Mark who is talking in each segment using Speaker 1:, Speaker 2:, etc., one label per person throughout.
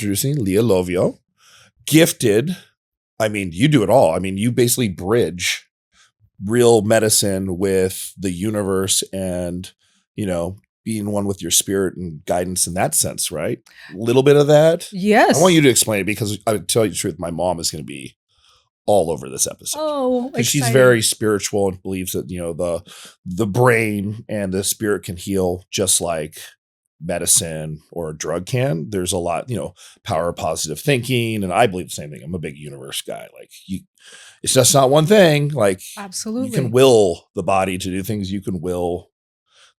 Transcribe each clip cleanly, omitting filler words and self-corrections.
Speaker 1: introducing Lea Llovio, gifted. I mean, you do it all. I mean, you basically bridge real medicine with the universe and, being one with your spirit and guidance in that sense, right? A little bit of that.
Speaker 2: Yes.
Speaker 1: I want you to explain it because I tell you the truth, my mom is going to be all over this episode.
Speaker 2: Oh,
Speaker 1: because she's very spiritual and believes that, the brain and the spirit can heal just like medicine or a drug can. There's a lot, power of positive thinking. And I believe the same thing. I'm a big universe guy. Like it's just not one thing. Like
Speaker 2: absolutely.
Speaker 1: You can will the body to do things. You can will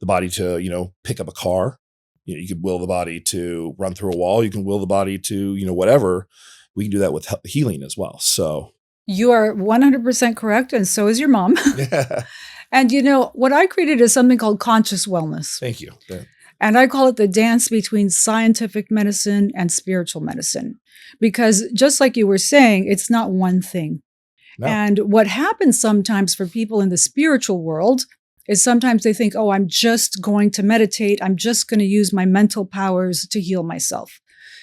Speaker 1: the body to, pick up a car. You can will the body to run through a wall. You can will the body to, whatever. We can do that with healing as well. So
Speaker 2: you are 100% correct. And so is your mom.
Speaker 1: yeah.
Speaker 2: And what I created is something called conscious wellness.
Speaker 1: Thank you. Yeah.
Speaker 2: And I call it the dance between scientific medicine and spiritual medicine. Because just like you were saying, it's not one thing. No. And what happens sometimes for people in the spiritual world is sometimes they think, oh, I'm just going to meditate. I'm just going to use my mental powers to heal myself.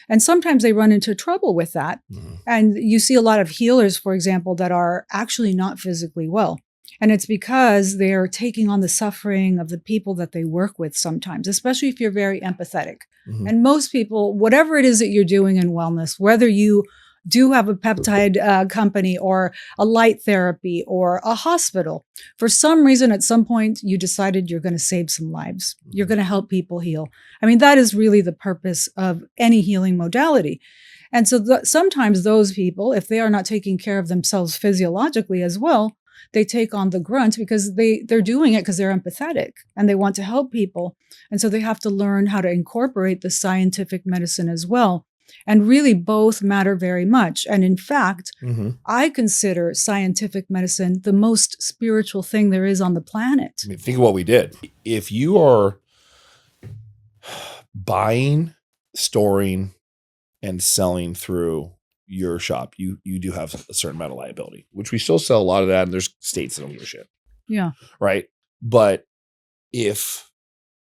Speaker 2: And sometimes they run into trouble with that. Mm-hmm. And you see a lot of healers, for example, that are actually not physically well. And it's because they're taking on the suffering of the people that they work with sometimes, especially if you're very empathetic. Mm-hmm. And most people, whatever it is that you're doing in wellness, whether you do have a peptide company or a light therapy or a hospital, for some reason, at some point, you decided you're going to save some lives. Mm-hmm. You're going to help people heal. I mean, that is really the purpose of any healing modality. And so sometimes those people, if they are not taking care of themselves physiologically as well, they take on the grunt because they're doing it because they're empathetic and they want to help people. And so they have to learn how to incorporate the scientific medicine as well. And really both matter very much. And in fact, mm-hmm. I consider scientific medicine the most spiritual thing there is on the planet.
Speaker 1: I mean, think of what we did. If you are buying, storing, and selling through your shop, you do have a certain amount of liability, which we still sell a lot of that. And there's states that don't give a shit.
Speaker 2: Yeah.
Speaker 1: Right. But if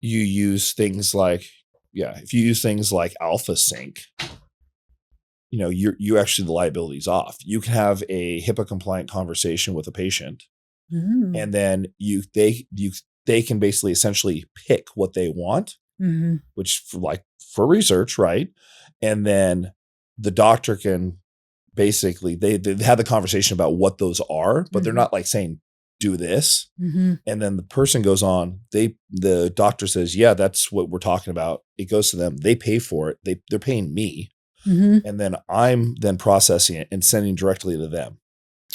Speaker 1: you use things like, Alpha Sync, you actually, the liability is off. You can have a HIPAA compliant conversation with a patient, mm-hmm. and then they can basically essentially pick what they want, mm-hmm. which for research, right? And then the doctor can basically, they have the conversation about what those are, but mm-hmm. they're not like saying, do this. Mm-hmm. And then the person goes on, the doctor says, yeah, that's what we're talking about. It goes to them. They pay for it. They're paying me. Mm-hmm. And then I'm then processing it and sending directly to them.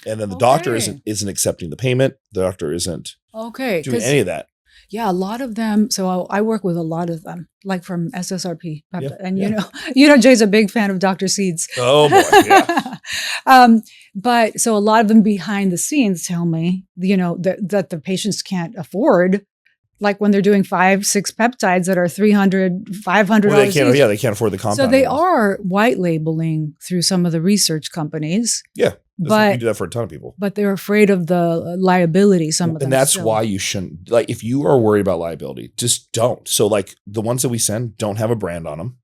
Speaker 1: And then the doctor isn't accepting the payment. The doctor isn't doing any of that.
Speaker 2: Yeah, a lot of them. So I work with a lot of them, like from SSRP.
Speaker 1: Yeah,
Speaker 2: and Jay's a big fan of Dr. Seeds.
Speaker 1: Oh boy, yeah.
Speaker 2: But so a lot of them behind the scenes tell me, that the patients can't afford, like when they're doing 5-6 peptides that are $300, $500.
Speaker 1: Well, they can't afford the compound.
Speaker 2: So they are white labeling through some of the research companies.
Speaker 1: Yeah. But you do that for a ton of people.
Speaker 2: But they're afraid of the liability, some of them.
Speaker 1: And that's why you shouldn't, if you are worried about liability, just don't. So the ones that we send don't have a brand on them.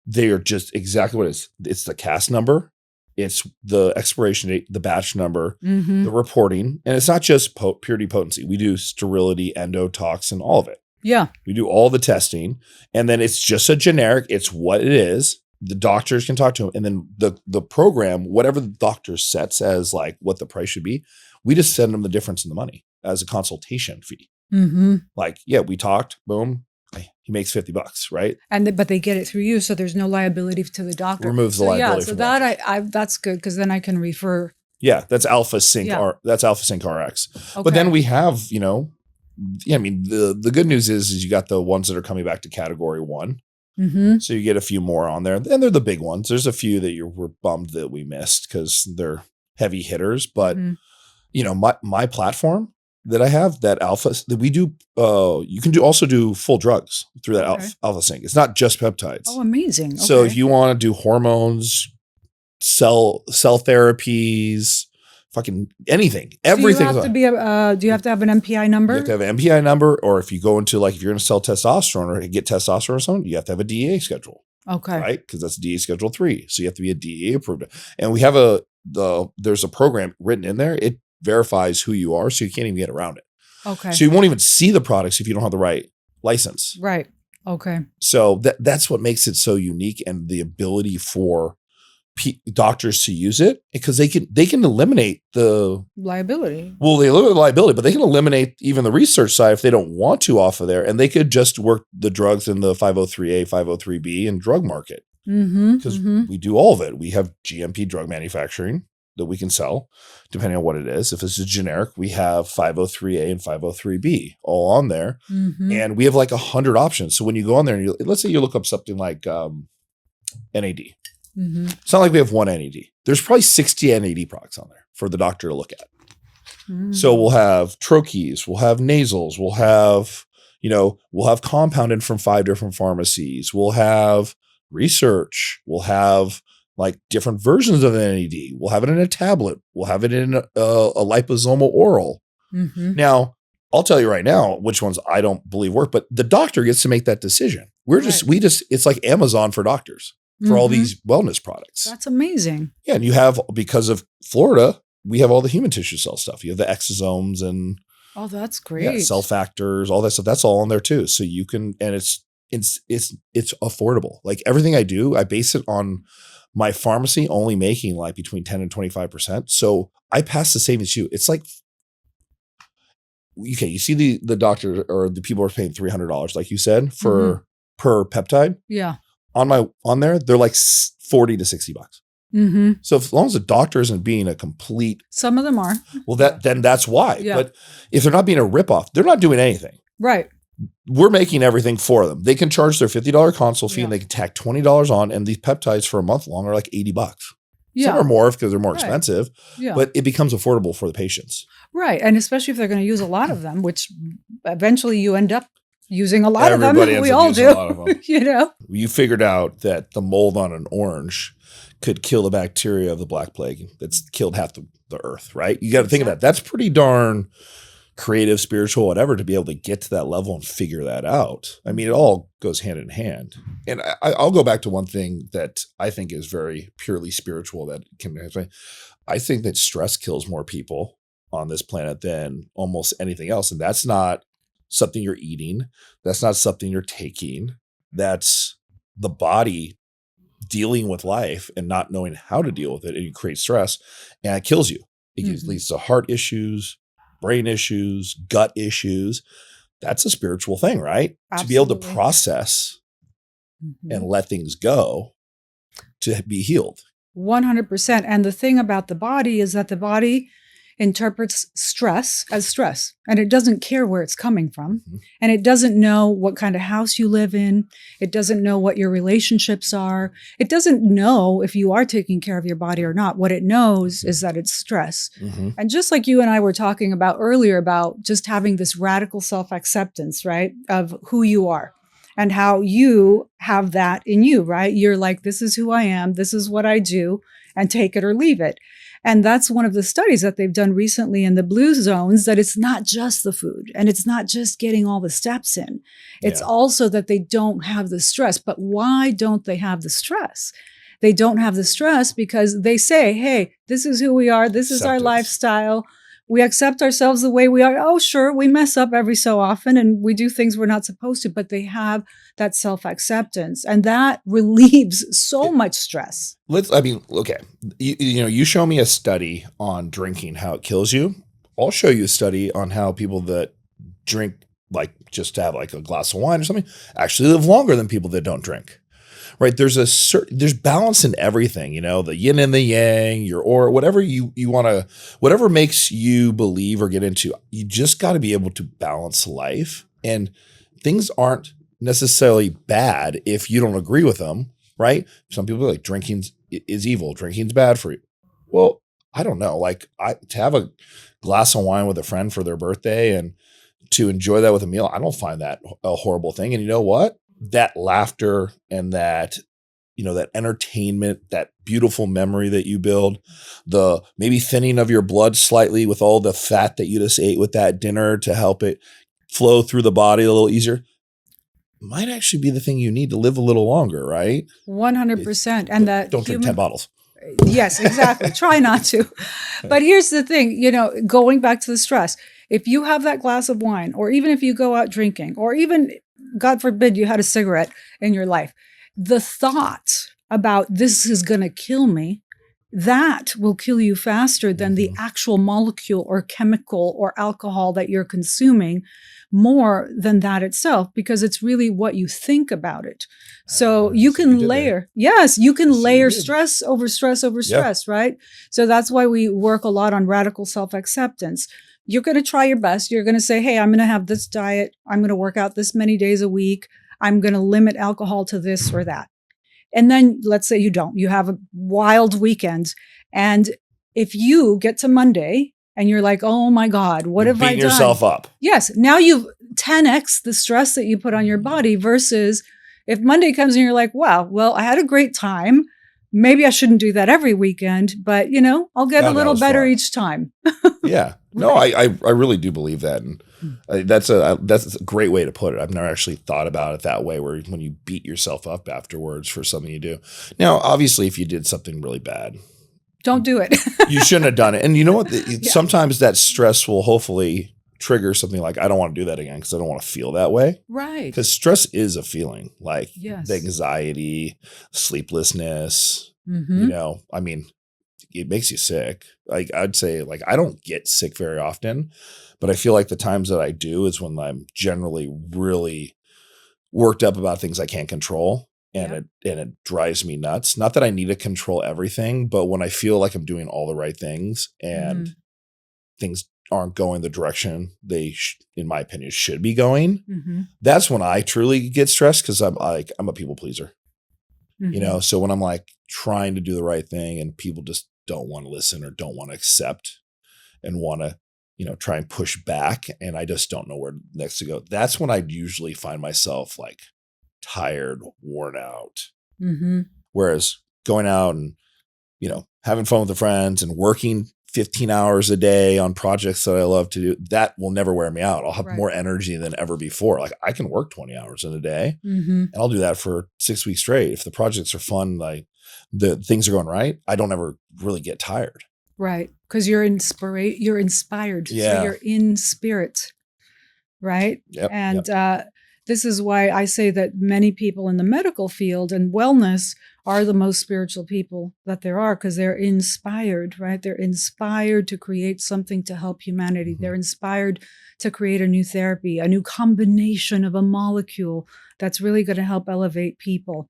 Speaker 1: They are just exactly what it is. It's the CAS number. It's the expiration date, the batch number, mm-hmm. the reporting. And it's not just purity potency. We do sterility, endotoxin, all of it.
Speaker 2: Yeah.
Speaker 1: We do all the testing. And then it's just a generic. It's what it is. The doctors can talk to them. And then the program, whatever the doctor sets as what the price should be, we just send them the difference in the money as a consultation fee. Mm-hmm. We talked, boom. He makes $50, right?
Speaker 2: But they get it through you, so there's no liability to the doctor.
Speaker 1: Removes the liability.
Speaker 2: Yeah, so that that's good because then I can refer.
Speaker 1: Yeah, that's Alpha Sync. Yeah. That's Alpha Sync RX. Okay. But then we have, the good news is you got the ones that are coming back to Category 1. Mm-hmm. So you get a few more on there, and they're the big ones. There's a few that we're bummed that we missed because they're heavy hitters. But my platform that I have, that Alpha, that we do, you can also do full drugs through that Alpha Sync. It's not just peptides.
Speaker 2: Oh, amazing. Okay.
Speaker 1: So if you want to do hormones, cell therapies, fucking anything, everything.
Speaker 2: Do you have to have an MPI number?
Speaker 1: You have to have an MPI number, or if you go into if you're going to sell testosterone or get testosterone or something, you have to have a DEA schedule.
Speaker 2: Okay.
Speaker 1: Right? Because that's DEA Schedule 3. So you have to be a DEA approved. And we have there's a program written in there. It verifies who you are, so you can't even get around it.
Speaker 2: Okay.
Speaker 1: So you won't even see the products if you don't have the right license.
Speaker 2: Right. Okay.
Speaker 1: So that's what makes it so unique, and the ability for doctors to use it, because they can eliminate the
Speaker 2: liability.
Speaker 1: Well, they eliminate the liability, but they can eliminate even the research side if they don't want to off of there, and they could just work the drugs in the 503A, 503B and drug market, because we do all of it. We have GMP drug manufacturing that we can sell depending on what it is. If it's a generic, we have 503A and 503B all on there, and we have like 100 options. So when you go on there and let's say you look up something like NAD. It's not like we have one NAD. There's probably 60 NAD products on there for the doctor to look at. So we'll have troches, we'll have nasals, we'll have compounded from 5 different pharmacies. We'll have research. We'll have like different versions of NAD. We'll have it in a tablet. We'll have it in a liposomal oral. Now, I'll tell you right now which ones I don't believe work, but the doctor gets to make that decision. It's like Amazon for doctors. For all these wellness products.
Speaker 2: That's amazing.
Speaker 1: Yeah. And you have, because of Florida, we have all the human tissue cell stuff. You have the exosomes and
Speaker 2: that's great.
Speaker 1: Cell factors, all that stuff. That's all on there too. So you can, and it's affordable. Like everything I do, I base it on my pharmacy only making like between 10 and 25%. So I pass the same as you. It's like, okay, you see the doctor or the people are paying $300, like you said, per peptide.
Speaker 2: Yeah.
Speaker 1: On there, they're like $40 to $60. So as long as the doctor isn't being a complete,
Speaker 2: some of them are.
Speaker 1: Well, then that's why.
Speaker 2: Yeah.
Speaker 1: But if they're not being a ripoff, they're not doing anything.
Speaker 2: Right.
Speaker 1: We're making everything for them. They can charge their $50 consult fee and they can tack $20 on, and these peptides for a month long are like $80.
Speaker 2: Yeah.
Speaker 1: Some are more because they're more expensive, but it becomes affordable for the patients.
Speaker 2: Right. And especially if they're going to use a lot of them, which eventually you end up using a lot
Speaker 1: Everybody
Speaker 2: of them.
Speaker 1: ends
Speaker 2: We
Speaker 1: up
Speaker 2: all
Speaker 1: using
Speaker 2: do.
Speaker 1: a lot of them. You figured out that the mold on an orange could kill the bacteria of the Black Plague that's killed half the earth, right? You got to think of that. That's pretty darn creative, spiritual, whatever, to be able to get to that level and figure that out. I mean, it all goes hand in hand. And I'll go back to one thing that I think is very purely spiritual that can, I think that stress kills more people on this planet than almost anything else. And that's not something you're eating. That's not something you're taking. That's the body dealing with life and not knowing how to deal with it. And you create stress and it kills you. It leads to heart issues, brain issues, gut issues. That's a spiritual thing, right?
Speaker 2: Absolutely.
Speaker 1: To be able to process and let things go to be healed.
Speaker 2: 100%. And the thing about the body is that the body interprets stress as stress, and it doesn't care where it's coming from. And it doesn't know what kind of house you live in. It doesn't know what your relationships are. It doesn't know if you are taking care of your body or not. What it knows is that it's stress. And just like you and I were talking about earlier about just having this radical self-acceptance, right, of who you are and how you have that in you, right? You're like, this is who I am. This is what I do, and take it or leave it. And that's one of the studies that they've done recently in the blue zones, that it's not just the food and it's not just getting all the steps in. It's also that they don't have the stress. But why don't they have the stress? They don't have the stress because they say, hey, this is who we are. This is our lifestyle. We accept ourselves the way we are. Oh, sure, we mess up every so often and we do things we're not supposed to, but they have that self-acceptance, and that relieves so much stress.
Speaker 1: Okay. You show me a study on drinking, how it kills you. I'll show you a study on how people that drink, like just to have like a glass of wine or something, actually live longer than people that don't drink. Right. There's balance in everything, the yin and the yang, your aura, whatever you want to, whatever makes you believe or get into, you just got to be able to balance life. And things aren't necessarily bad if you don't agree with them. Right. Some people are like, drinking is evil. Drinking's bad for you. Well, I don't know. Like to have a glass of wine with a friend for their birthday and to enjoy that with a meal, I don't find that a horrible thing. And you know what? That laughter and that, that entertainment, that beautiful memory that you build, the maybe thinning of your blood slightly with all the fat that you just ate with that dinner to help it flow through the body a little easier. might actually be the thing you need to live a little longer, right?
Speaker 2: 100%. And that
Speaker 1: don't drink 10 bottles.
Speaker 2: Yes, exactly. Try not to. But here's the thing, going back to the stress, if you have that glass of wine, or even if you go out drinking, or even, God forbid, you had a cigarette in your life, the thought about this is going to kill me, that will kill you faster than the actual molecule or chemical or alcohol that you're consuming, more than that itself, because it's really what you think about it. So you can layer, you can layer stress over stress over stress, right? So that's why we work a lot on radical self-acceptance. You're going to try your best. You're going to say, hey, I'm going to have this diet. I'm going to work out this many days a week. I'm going to limit alcohol to this or that. And then let's say you don't. You have a wild weekend. And if you get to Monday and you're like, oh my God, what have I done?
Speaker 1: Beating yourself up.
Speaker 2: Yes. Now you've 10x the stress that you put on your body, versus if Monday comes and you're like, wow, well, I had a great time. Maybe I shouldn't do that every weekend, but I'll get a little better each time.
Speaker 1: Yeah. No, I really do believe that. And that's a great way to put it. I've never actually thought about it that way, where when you beat yourself up afterwards for something you do. Now, obviously, if you did something really bad,
Speaker 2: don't do it.
Speaker 1: You shouldn't have done it. And you know what? Sometimes that stress will hopefully trigger something like, I don't want to do that again because I don't want to feel that way.
Speaker 2: Right.
Speaker 1: Because stress is a feeling, like the anxiety, sleeplessness, I mean, it makes you sick. Like I'd say, like, I don't get sick very often, but I feel like the times that I do is when I'm generally really worked up about things I can't control. And it drives me nuts. Not that I need to control everything, but when I feel like I'm doing all the right things and things aren't going the direction they, in my opinion, should be going, that's when I truly get stressed, because I'm a people pleaser. So when I'm like trying to do the right thing and people just don't want to listen or don't want to accept and want to, try and push back, and I just don't know where next to go, that's when I usually find myself like tired, worn out. Whereas going out and, having fun with the friends and working 15 hours a day on projects that I love to do, that will never wear me out. I'll have more energy than ever before. Like I can work 20 hours in a day and I'll do that for 6 weeks straight. If the projects are fun, like the things are going right, I don't ever really get tired. Right. Because you're inspired. Yeah. So you're in spirit. Right. Yep. And this is why I say that many people in the medical field and wellness are the most spiritual people that there are, because they're inspired, right? They're inspired to create something to help humanity. They're inspired to create a new therapy, a new combination of a molecule that's really going to help elevate people.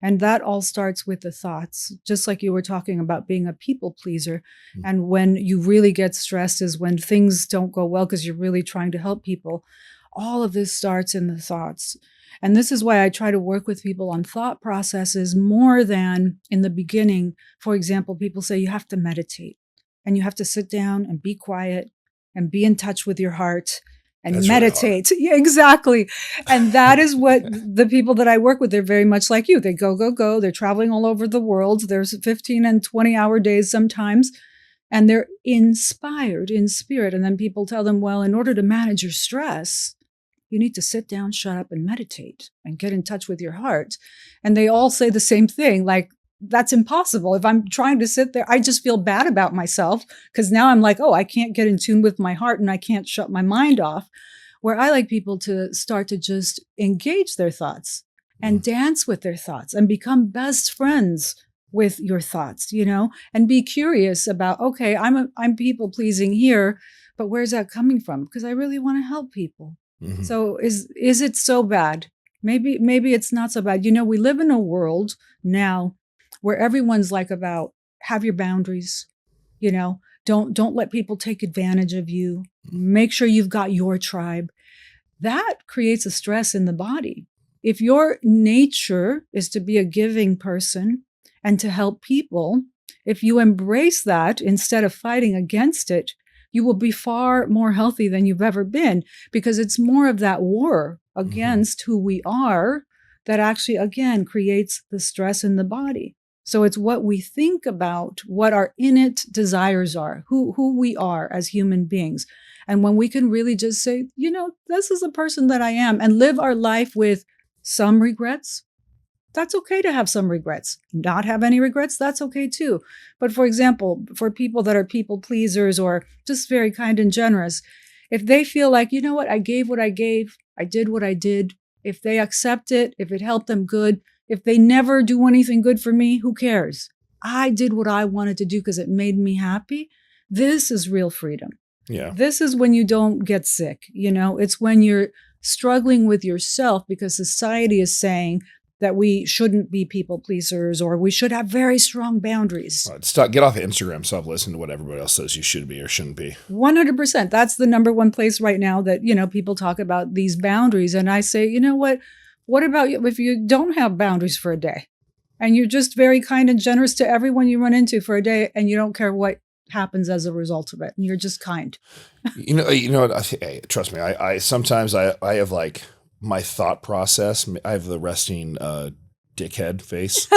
Speaker 1: And that all starts with the thoughts, just like you were talking about being a people pleaser. And when you really get stressed is when things don't go well because you're really trying to help people. All of this starts in the thoughts. And this is why I try to work with people on thought processes more than in the beginning. For example, people say you have to meditate and you have to sit down and be quiet and be in touch with your heart and that's meditate. Really, yeah, exactly. And that is what the people that I work with, they're very much like you. They go. They're traveling all over the world. There's 15 and 20-hour days sometimes. And they're inspired in spirit. And then people tell them, well, in order to manage your stress, you need to sit down, shut up, and meditate and get in touch with your heart. And they all say the same thing, like, that's impossible. If I'm trying to sit there, I just feel bad about myself because now I'm like, oh, I can't get in tune with my heart and I can't shut my mind off. Where I like people to start to just engage their thoughts and dance with their thoughts and become best friends with your thoughts, and be curious about, okay, I'm people pleasing here, but where's that coming from? Because I really want to help people. So is it so bad? Maybe it's not so bad. We live in a world now where everyone's like about have your boundaries, don't let people take advantage of you. Make sure you've got your tribe. That creates a stress in the body. If your nature is to be a giving person and to help people, if you embrace that instead of fighting against it, you will be far more healthy than you've ever been, because it's more of that war against who we are that actually, again, creates the stress in the body. So it's what we think about, what our innate desires are, who we are as human beings. And when we can really just say, this is the person that I am, and live our life with
Speaker 2: Some regrets. That's okay to have some regrets. Not have any regrets, that's okay too. But for example, for people that are people pleasers or just very kind and generous, if they feel like, you know what, I gave what I gave, I did what I did, if they accept it, if it helped them, good. If they never do anything good for me, who cares? I did what I wanted to do because it made me happy. This is real freedom.
Speaker 1: Yeah.
Speaker 2: This is when you don't get sick. It's when you're struggling with yourself because society is saying that we shouldn't be people pleasers or we should have very strong boundaries.
Speaker 1: Get off of Instagram, stop listening to what everybody else says you should be or shouldn't be.
Speaker 2: 100%. That's the number one place right now that, people talk about these boundaries. And I say, you know what? What about if you don't have boundaries for a day and you're just very kind and generous to everyone you run into for a day and you don't care what happens as a result of it and you're just kind?
Speaker 1: Hey, trust me. I sometimes I have like my thought process. I have the resting dickhead face.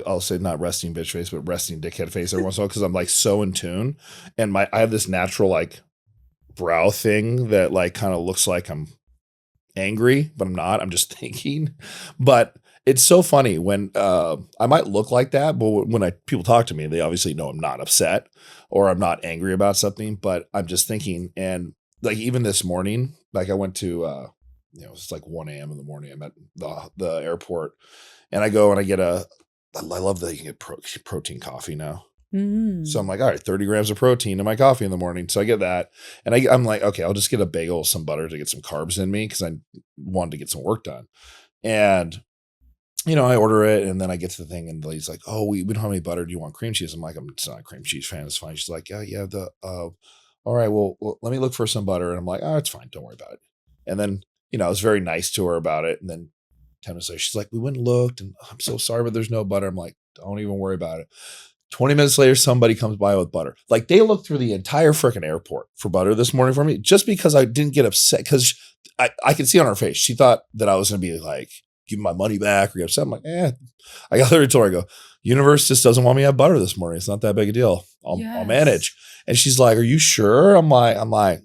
Speaker 1: I'll say not resting bitch face, but resting dickhead face every once in a while because I'm like so in tune, and I have this natural like brow thing that like kind of looks like I'm angry, but I'm not. I'm just thinking. But it's so funny when I might look like that, but when people talk to me, they obviously know I'm not upset or I'm not angry about something, but I'm just thinking. And like even this morning, like I went to it's like 1 a.m. in the morning. I'm at the airport and I go and I get I love that you can get protein coffee now. Mm. So I'm like, all right, 30 grams of protein in my coffee in the morning. So I get that. And I'm like, okay, I'll just get a bagel with some butter to get some carbs in me because I wanted to get some work done. And, I order it and then I get to the thing and the lady's like, oh, we don't have any butter. Do you want cream cheese? I'm like, I'm not a cream cheese fan. It's fine. She's like, yeah, all right, well, let me look for some butter. And I'm like, oh, it's fine. Don't worry about it. And then, I was very nice to her about it. And then 10 minutes later, she's like, we went and looked and I'm so sorry, but there's no butter. I'm like, don't even worry about it. 20 minutes later, somebody comes by with butter. Like they looked through the entire freaking airport for butter this morning for me, just because I didn't get upset. Because I could see on her face, she thought that I was going to be like, give my money back or get upset. I'm like, I got her to her. I go, universe just doesn't want me to have butter this morning. It's not that big a deal. I'll manage. And she's like, are you sure? I'm like,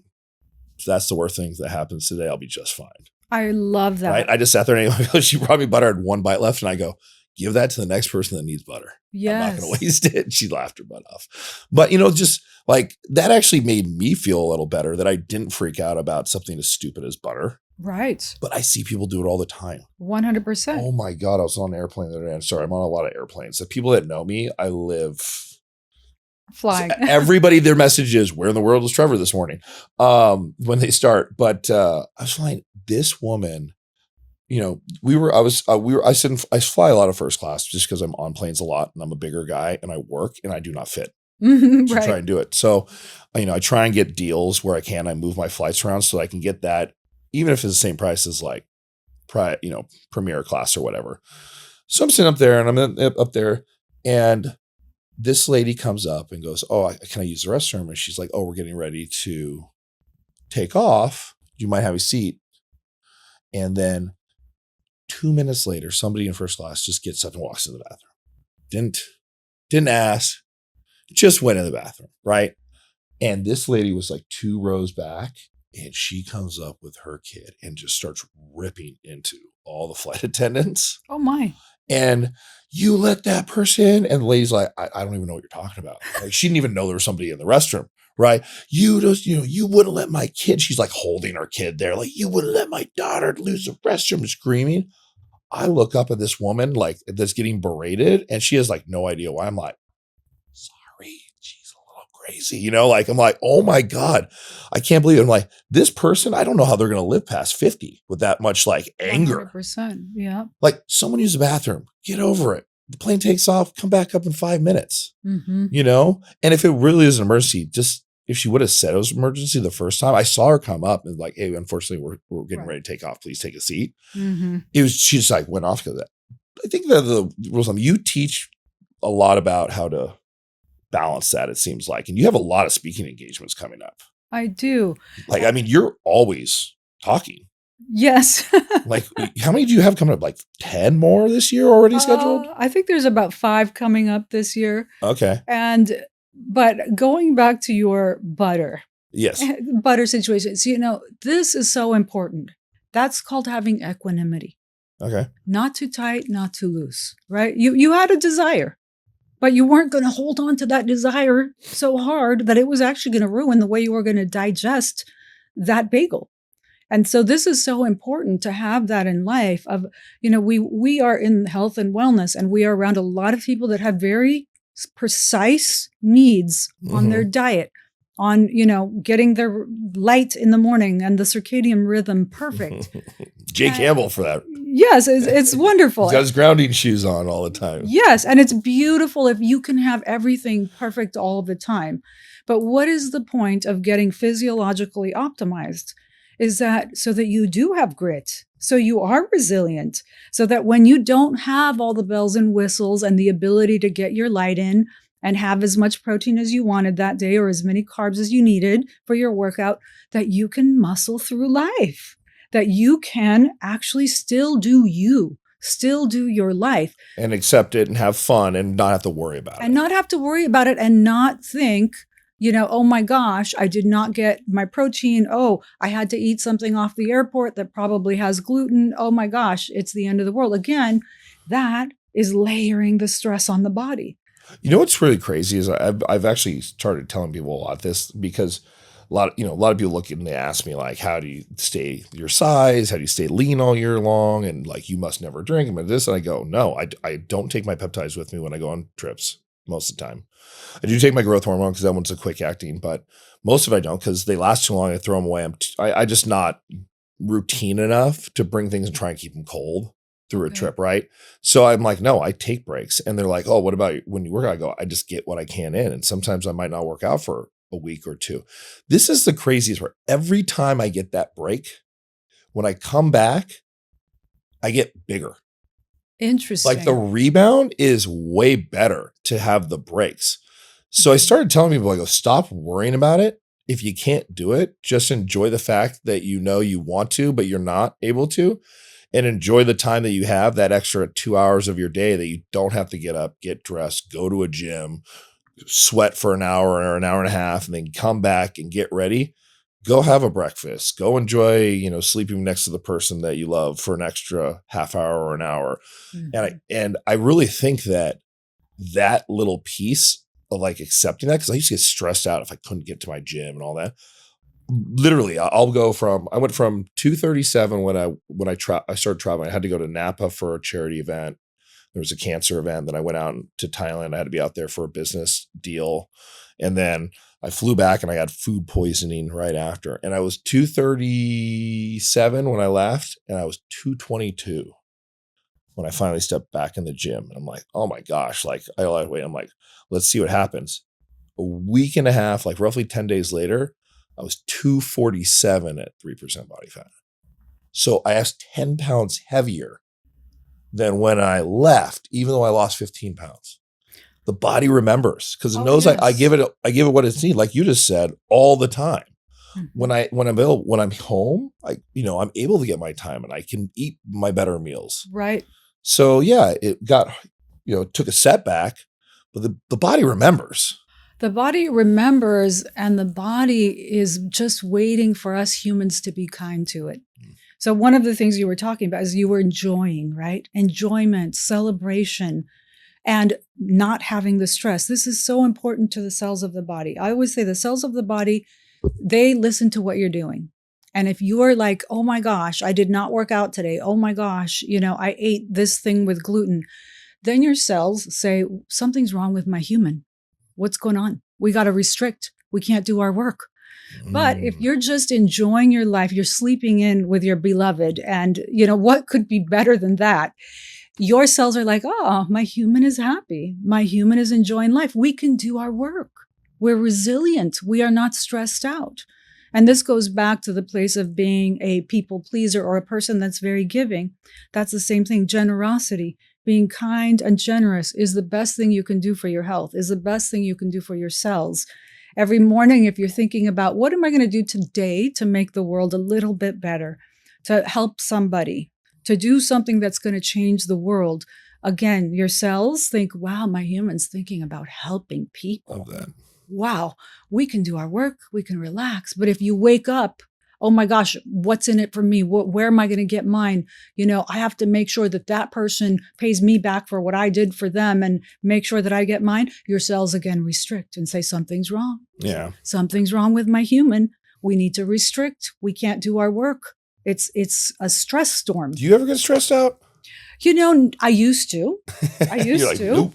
Speaker 1: if that's the worst thing that happens today, I'll be just fine.
Speaker 2: I love that.
Speaker 1: Right? I just sat there and she brought me butter. I had one bite left and I go, give that to the next person that needs butter. Yes. I'm not going to waste it. She laughed her butt off. But, just like that actually made me feel a little better that I didn't freak out about something as stupid as butter.
Speaker 2: Right.
Speaker 1: But I see people do it all the time.
Speaker 2: 100%.
Speaker 1: Oh my God. I was on an airplane the other day. I'm sorry. I'm on a lot of airplanes. The people that know me, I live
Speaker 2: flying.
Speaker 1: So everybody, their message is, where in the world is Trevor this morning? When they start. But I was flying this woman. I fly a lot of first class just because I'm on planes a lot and I'm a bigger guy and I work and I do not fit to try and do it. So, I try and get deals where I can. I move my flights around so I can get that, even if it's the same price as like, premier class or whatever. So I'm sitting up there and I'm up there and this lady comes up and goes, oh, can I use the restroom? And she's like, oh, we're getting ready to take off. You might have a seat. And then 2 minutes later, somebody in first class just gets up and walks to the bathroom. Didn't ask, just went in the bathroom, right? And this lady was like 2 rows back, and she comes up with her kid and just starts ripping into all the flight attendants.
Speaker 2: Oh my!
Speaker 1: And you let that person, and the lady's like, I don't even know what you're talking about. Like she didn't even know there was somebody in the restroom. Right. You just, you wouldn't let my kid. She's like holding her kid there. Like you wouldn't let my daughter lose the restroom, screaming. I look up at this woman like that's getting berated and she has like no idea why. I'm like, sorry, she's a little crazy. Like, I'm like, oh my God, I can't believe it. I'm like, this person, I don't know how they're going to live past 50 with that much like anger.
Speaker 2: 100%. Yeah.
Speaker 1: Like someone use the bathroom, get over it. The plane takes off, come back up in 5 minutes, And if it really is an emergency, just if she would have said it was an emergency the first time, I saw her come up and like, hey, unfortunately, we're getting ready to take off. Please take a seat. Mm-hmm. She just like went off because of that. I think that the rules, you teach a lot about how to balance that, it seems like. And you have a lot of speaking engagements coming up.
Speaker 2: I do.
Speaker 1: Like, you're always talking.
Speaker 2: Yes.
Speaker 1: Like, how many do you have coming up? Like 10 more this year already scheduled?
Speaker 2: I think there's about 5 coming up this year.
Speaker 1: Okay.
Speaker 2: But going back to your butter.
Speaker 1: Yes.
Speaker 2: Butter situations, this is so important. That's called having equanimity.
Speaker 1: Okay.
Speaker 2: Not too tight, not too loose, right? You had a desire, but you weren't going to hold on to that desire so hard that it was actually going to ruin the way you were going to digest that bagel. And so this is so important to have that in life of, we are in health and wellness, and we are around a lot of people that have very precise needs on their diet, on, getting their light in the morning and the circadian rhythm perfect.
Speaker 1: Jay Campbell for that.
Speaker 2: Yes, it's wonderful.
Speaker 1: He's got his grounding shoes on all the time.
Speaker 2: Yes, and it's beautiful if you can have everything perfect all the time. But what is the point of getting physiologically optimized? Is that so that you do have grit, so you are resilient, so that when you don't have all the bells and whistles and the ability to get your light in and have as much protein as you wanted that day or as many carbs as you needed for your workout, that you can muscle through life, that you can actually still do you, still do your life.
Speaker 1: And accept it and have fun and not have to worry about it.
Speaker 2: And not have to worry about it and not think, oh my gosh, I did not get my protein. Oh, I had to eat something off the airport that probably has gluten. Oh my gosh, it's the end of the world. Again, that is layering the stress on the body.
Speaker 1: You know what's really crazy is I've actually started telling people a lot of this because a lot of people look at and they ask me like, how do you stay your size? How do you stay lean all year long? And like, you must never drink and this. And I go, no, I don't take my peptides with me when I go on trips most of the time. I do take my growth hormone because that one's a quick acting, but most of it I don't because they last too long. I throw them away. I just not routine enough to bring things and try and keep them cold through a trip, right? So I'm like, no, I take breaks. And they're like, oh, what about when you work out? I go, I just get what I can in. And sometimes I might not work out for a week or two. This is the craziest part. Every time I get that break, when I come back, I get bigger.
Speaker 2: Interesting.
Speaker 1: Like the rebound is way better to have the breaks. So I started telling people, I go, stop worrying about it. If you can't do it, just enjoy the fact that you want to, but you're not able to, and enjoy the time that you have, that extra 2 hours of your day that you don't have to get up, get dressed, go to a gym, sweat for an hour or an hour and a half, and then come back and get ready. Go have a breakfast. Go enjoy, sleeping next to the person that you love for an extra half hour or an hour. And I really think that little piece of like accepting that, because I used to get stressed out if I couldn't get to my gym and all that. Literally, I went from 237 when I started traveling. I had to go to Napa for a charity event. There was a cancer event. Then I went out to Thailand. I had to be out there for a business deal. And then I flew back and I had food poisoning right after. And I was 237 when I left, and I was 222 when I finally stepped back in the gym. And I'm like, oh my gosh, like I wait. I'm like, let's see what happens. A week and a half, like roughly 10 days later, I was 247 at 3% body fat. So I was 10 pounds heavier than when I left, even though I lost 15 pounds. The body remembers because it knows yes. I give it what it needs, like you just said, all the time. Mm-hmm. When I'm home, I'm able to get my time and I can eat my better meals.
Speaker 2: Right.
Speaker 1: So yeah, it got, took a setback, but the body remembers.
Speaker 2: The body remembers, and the body is just waiting for us humans to be kind to it. So one of the things you were talking about is you were enjoying, right? Enjoyment, celebration, and not having the stress. This is so important to the cells of the body. I always say the cells of the body, they listen to what you're doing. And if you are like, oh my gosh, I did not work out today. Oh my gosh, I ate this thing with gluten. Then your cells say, something's wrong with my human. What's going on? We got to restrict. We can't do our work. But if you're just enjoying your life, you're sleeping in with your beloved, and what could be better than that? Your cells are like, oh, my human is happy. My human is enjoying life. We can do our work. We're resilient. We are not stressed out. And this goes back to the place of being a people pleaser or a person that's very giving. That's the same thing. Generosity, being kind and generous is the best thing you can do for your health, is the best thing you can do for your cells. Every morning, if you're thinking about what am I going to do today to make the world a little bit better, to help somebody, to do something that's going to change the world. Again, your cells think, wow, my human's thinking about helping people.
Speaker 1: Love that.
Speaker 2: Wow, we can do our work, we can relax. But if you wake up oh my gosh, what's in it for me? Where am I going to get mine? I have to make sure that that person pays me back for what I did for them and make sure that I get mine. Your cells again restrict and say something's wrong.
Speaker 1: Yeah.
Speaker 2: Something's wrong with my human. We need to restrict. We can't do our work. It's a stress storm.
Speaker 1: Do you ever get stressed out?
Speaker 2: I used to.
Speaker 1: You're like, nope.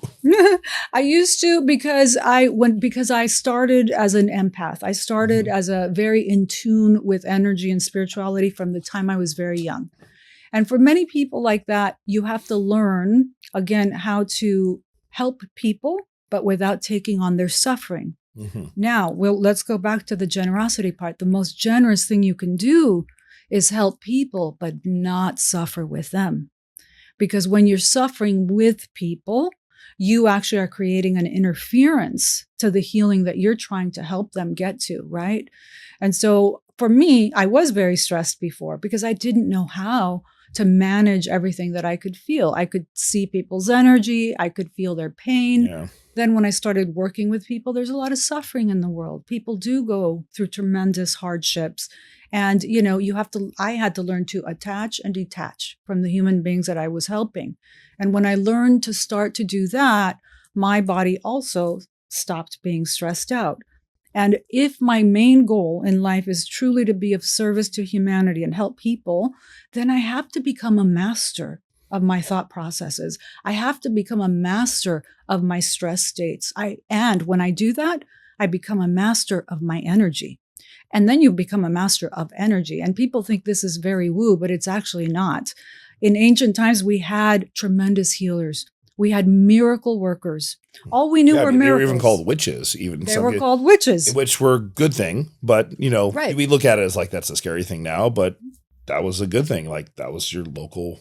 Speaker 2: I used to because I started as an empath. I started as a very in tune with energy and spirituality from the time I was very young. And for many people like that, you have to learn again how to help people, but without taking on their suffering. Mm-hmm. Now, let's go back to the generosity part. The most generous thing you can do is help people, but not suffer with them. Because when you're suffering with people, you actually are creating an interference to the healing that you're trying to help them get to, right? And so for me, I was very stressed before because I didn't know how to manage everything that I could feel. I could see people's energy. I could feel their pain.
Speaker 1: Yeah.
Speaker 2: Then when I started working with people, there's a lot of suffering in the world. People do go through tremendous hardships. And, I had to learn to attach and detach from the human beings that I was helping. And when I learned to start to do that, my body also stopped being stressed out. And if my main goal in life is truly to be of service to humanity and help people, then I have to become a master of my thought processes. I have to become a master of my stress states. And when I do that, I become a master of my energy. And then you become a master of energy. And people think this is very woo, but it's actually not. In ancient times, we had tremendous healers. We had miracle workers. All we knew were miracles.
Speaker 1: They were even called witches.
Speaker 2: They were called witches.
Speaker 1: Which were a good thing. But,
Speaker 2: right.
Speaker 1: We look at it as like that's a scary thing now. But that was a good thing. Like that was your local,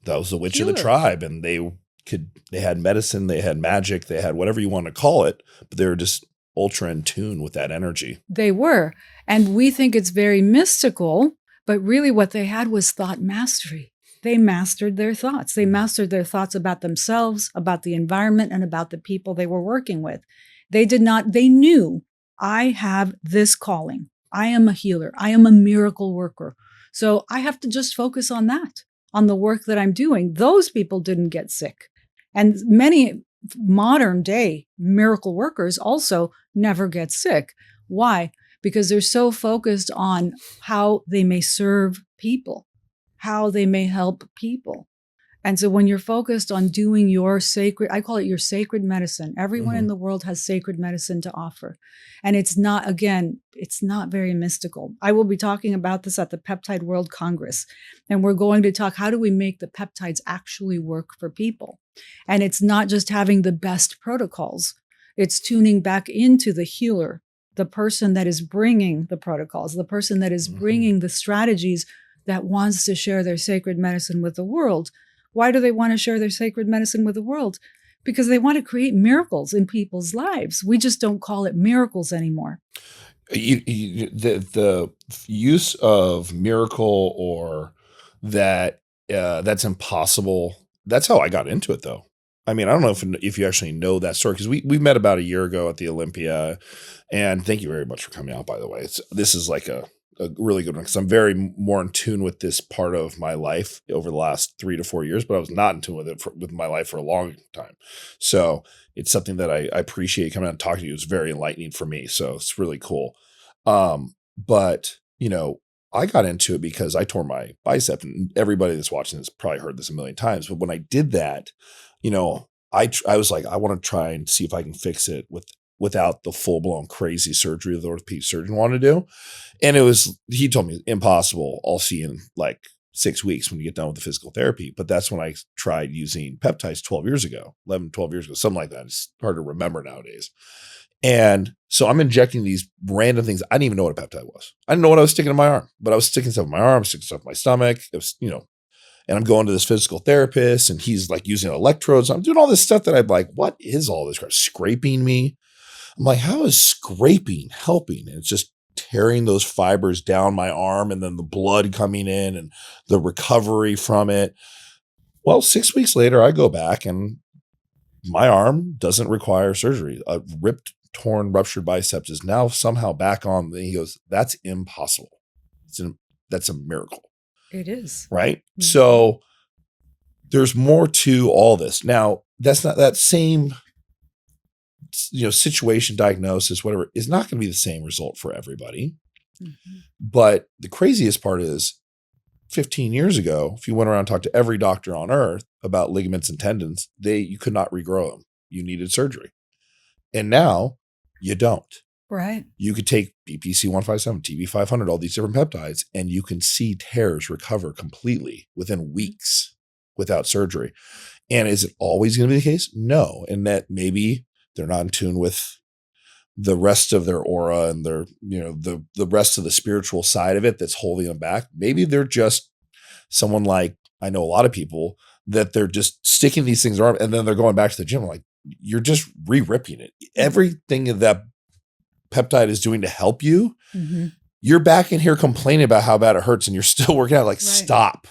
Speaker 1: that was the witch of the tribe. And they had medicine, they had magic, they had whatever you want to call it. But they were just ultra in tune with that energy.
Speaker 2: They were. And we think it's very mystical, but really what they had was thought mastery. They mastered their thoughts. They mastered their thoughts about themselves, about the environment, and about the people they were working with. They knew, I have this calling. I am a healer. I am a miracle worker. So I have to just focus on that, on the work that I'm doing. Those people didn't get sick. And many modern day miracle workers also never get sick. Why? Because they're so focused on how they may serve people, how they may help people. And so when you're focused on doing your sacred, I call it your sacred medicine. Everyone in the world has sacred medicine to offer. And it's not very mystical. I will be talking about this at the Peptide World Congress. And we're going to talk, how do we make the peptides actually work for people? And it's not just having the best protocols. It's tuning back into the healer, the person that is bringing the protocols, the person that is bringing the strategies, that wants to share their sacred medicine with the world. Why do they want to share their sacred medicine with the world? Because they want to create miracles in people's lives. We just don't call it miracles anymore.
Speaker 1: The use of miracle or that's impossible. That's how I got into it, though. I mean, I don't know if you actually know that story, because we met about a year ago at the Olympia, and thank you very much for coming out, by the way. This is like a really good one, because I'm very more in tune with this part of my life over the last 3 to 4 years, but I was not in tune with it with my life for a long time. So it's something that I appreciate coming out and talking to you. It's very enlightening for me. So it's really cool. But I got into it because I tore my bicep, and everybody that's watching this probably heard this a million times. But when I did that, I was like, I want to try and see if I can fix it without the full-blown crazy surgery the orthopedic surgeon wanted to do. And he told me, impossible. I'll see you in like 6 weeks when you get done with the physical therapy. But that's when I tried using peptides 12 years ago, something like that. It's hard to remember nowadays. And so I'm injecting these random things. I didn't even know what a peptide was. I didn't know what I was sticking in my arm, but I was sticking stuff in my arm, sticking stuff in my stomach. It was, and I'm going to this physical therapist, and he's like using electrodes. I'm doing all this stuff that I'm like, what is all this crap? Scraping me. I'm like, how is scraping helping? And it's just tearing those fibers down my arm, and then the blood coming in and the recovery from it. Well, 6 weeks later, I go back and my arm doesn't require surgery. A ripped, torn, ruptured biceps is now somehow back on. He goes, that's impossible. that's a miracle.
Speaker 2: It is.
Speaker 1: Right. Mm-hmm. So there's more to all this. Now, that's not that same, situation, diagnosis, whatever, is not going to be the same result for everybody. Mm-hmm. But the craziest part is 15 years ago, if you went around and talked to every doctor on earth about ligaments and tendons, you could not regrow them. You needed surgery. And now you don't.
Speaker 2: Right.
Speaker 1: You could take BPC 157, TB 500, all these different peptides, and you can see tears recover completely within weeks without surgery. And is it always going to be the case? No. And that maybe they're not in tune with the rest of their aura and their, the rest of the spiritual side of it that's holding them back. Maybe they're just someone like, I know a lot of people that they're just sticking these things around and then they're going back to the gym. Like, you're just re-ripping it. Everything that peptide is doing to help you, mm-hmm. You're back in here complaining about how bad it hurts and you're still working out. Like, right. Stop,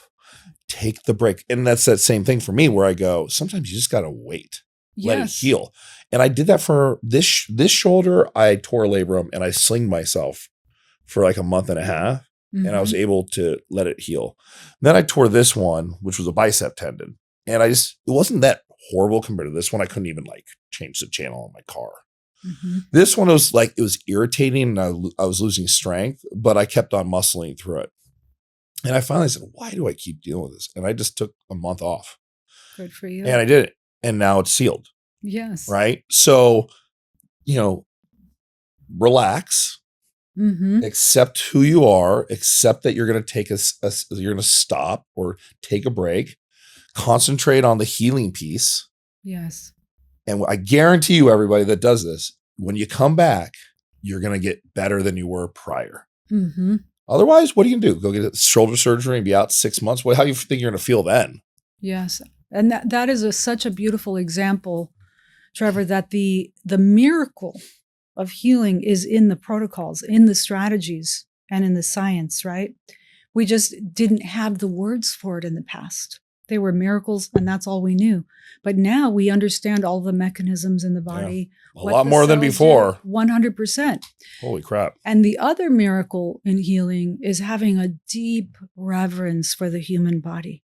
Speaker 1: take the break. And that's that same thing for me where I go, sometimes you just got to wait, let it heal. And I did that for this shoulder. I tore a labrum and I slinged myself for like a month and a half, mm-hmm. and I was able to let it heal. Then I tore this one, which was a bicep tendon. And it wasn't that horrible compared to this one. I couldn't even like change the channel on my car. Mm-hmm. This one was like, it was irritating and I was losing strength, but I kept on muscling through it. And I finally said, why do I keep dealing with this? And I just took a month off.
Speaker 2: Good for you.
Speaker 1: And I did it. And now it's sealed.
Speaker 2: Yes.
Speaker 1: Right. So, relax, mm-hmm. accept who you are, accept that you're going to take you're going to stop or take a break, concentrate on the healing piece.
Speaker 2: Yes.
Speaker 1: And I guarantee you, everybody that does this, when you come back, you're going to get better than you were prior. Mm-hmm. Otherwise, what are you going to do? Go get a shoulder surgery and be out 6 months? How do you think you're going to feel then?
Speaker 2: Yes. And that is such a beautiful example, Trevor, that the miracle of healing is in the protocols, in the strategies, and in the science, right? We just didn't have the words for it in the past. They were miracles, and that's all we knew. But now we understand all the mechanisms in the body.
Speaker 1: Yeah. A lot more than before.
Speaker 2: 100%.
Speaker 1: Holy crap.
Speaker 2: And the other miracle in healing is having a deep reverence for the human body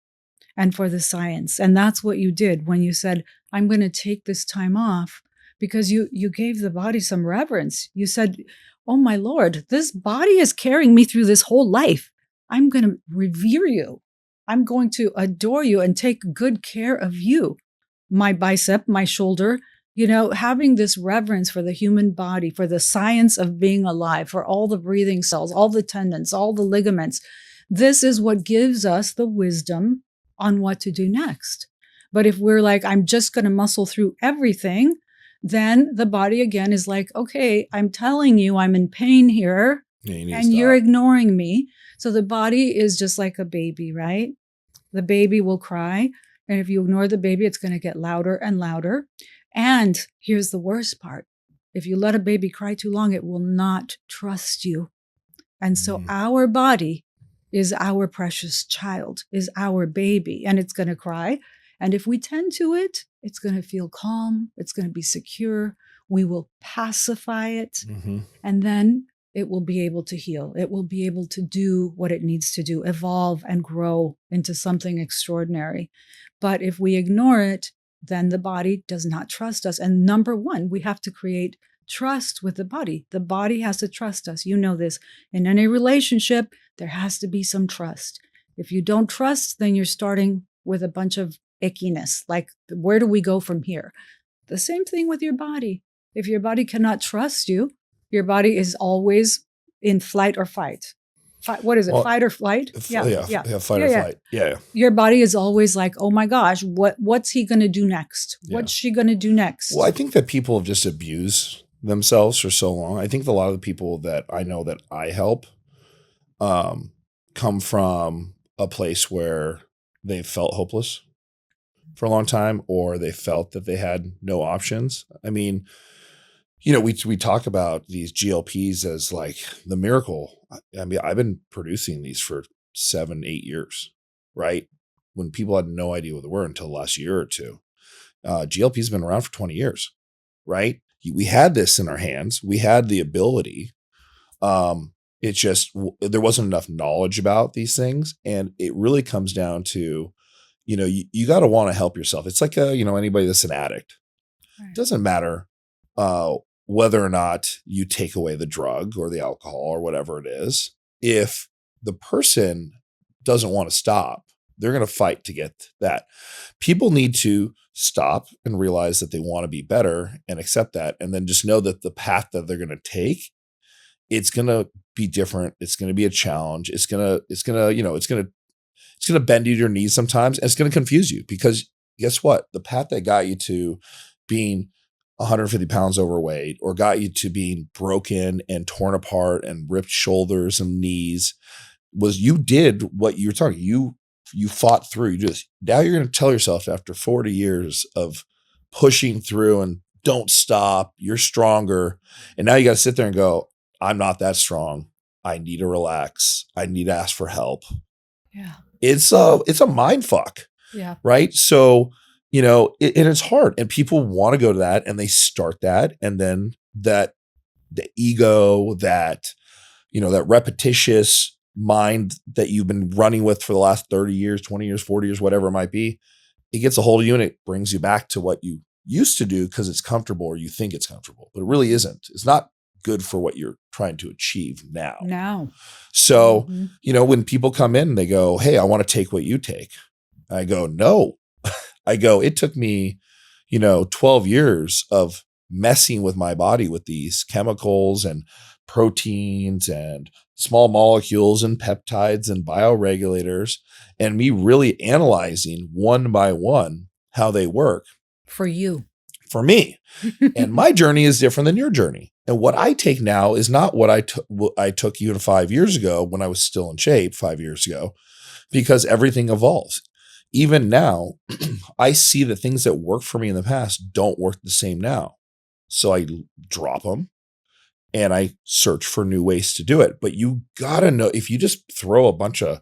Speaker 2: and for the science. And that's what you did when you said, I'm going to take this time off, because you gave the body some reverence. You said, oh my Lord, this body is carrying me through this whole life. I'm going to revere you. I'm going to adore you and take good care of you. My bicep, my shoulder, having this reverence for the human body, for the science of being alive, for all the breathing cells, all the tendons, all the ligaments. This is what gives us the wisdom on what to do next. But if we're like, I'm just going to muscle through everything, then the body again is like, okay, I'm telling you I'm in pain here, and you're ignoring me. So the body is just like a baby, right? The baby will cry. And if you ignore the baby, it's going to get louder and louder. And here's the worst part. If you let a baby cry too long, it will not trust you. And so our body is our precious child, is our baby, and it's going to cry. And if we tend to it, it's going to feel calm. It's going to be secure. We will pacify it. Mm-hmm. And then it will be able to heal. It will be able to do what it needs to do, evolve and grow into something extraordinary. But if we ignore it, then the body does not trust us. And number one, we have to create trust with the body. The body has to trust us. You know this. In any relationship, there has to be some trust. If you don't trust, then you're starting with a bunch of ickiness. Like, where do we go from here? The same thing with your body. If your body cannot trust you, your body is always in flight or fight. What is it? Fight or flight?
Speaker 1: Yeah, fight or flight. Yeah.
Speaker 2: Your body is always like, oh my gosh, what's he going to do next? Yeah. What's she going to do next?
Speaker 1: Well, I think that people have just abused themselves for so long. I think a lot of the people that I know that I help come from a place where they felt hopeless for a long time, or they felt that they had no options. I mean, we talk about these GLPs as like the miracle. I mean, I've been producing these for 7-8 years, right? When people had no idea what they were until the last year or two. GLPs have been around for 20 years, right? We had this in our hands. We had the ability. It's just, there wasn't enough knowledge about these things. And it really comes down to, you got to want to help yourself. It's like, anybody that's an addict.
Speaker 2: Right.
Speaker 1: It doesn't matter whether or not you take away the drug or the alcohol or whatever it is. If the person doesn't want to stop, they're going to fight to get that. People need to stop and realize that they want to be better and accept that. And then just know that the path that they're going to take, it's going to be different. It's going to be a challenge. It's going to bend you to your knees sometimes. And it's going to confuse you, because guess what? The path that got you to being 150 pounds overweight, or got you to being broken and torn apart and ripped shoulders and knees, was you did what you were talking. You fought through. Now you're going to tell yourself, after 40 years of pushing through and don't stop, you're stronger. And now you got to sit there and go, I'm not that strong. I need to relax. I need to ask for help.
Speaker 2: Yeah.
Speaker 1: It's a mind fuck.
Speaker 2: Yeah.
Speaker 1: Right. So, and it's hard, and people want to go to that, and they start that. And then the ego, that repetitious mind that you've been running with for the last 30 years, 20 years, 40 years, whatever it might be, it gets a hold of you and it brings you back to what you used to do because it's comfortable, or you think it's comfortable, but it really isn't. It's not good for what you're trying to achieve now. So, when people come in and they go, hey, I want to take what you take. I go, no. I go, it took me, 12 years of messing with my body with these chemicals and proteins and small molecules and peptides and bioregulators, and me really analyzing one by one how they work.
Speaker 2: For
Speaker 1: me. And my journey is different than your journey. And what I take now is not what I took even 5 years ago, when I was still in shape 5 years ago, because everything evolves. Even now, I see the things that worked for me in the past don't work the same now. So I drop them and I search for new ways to do it. But you got to know, if you just throw a bunch of,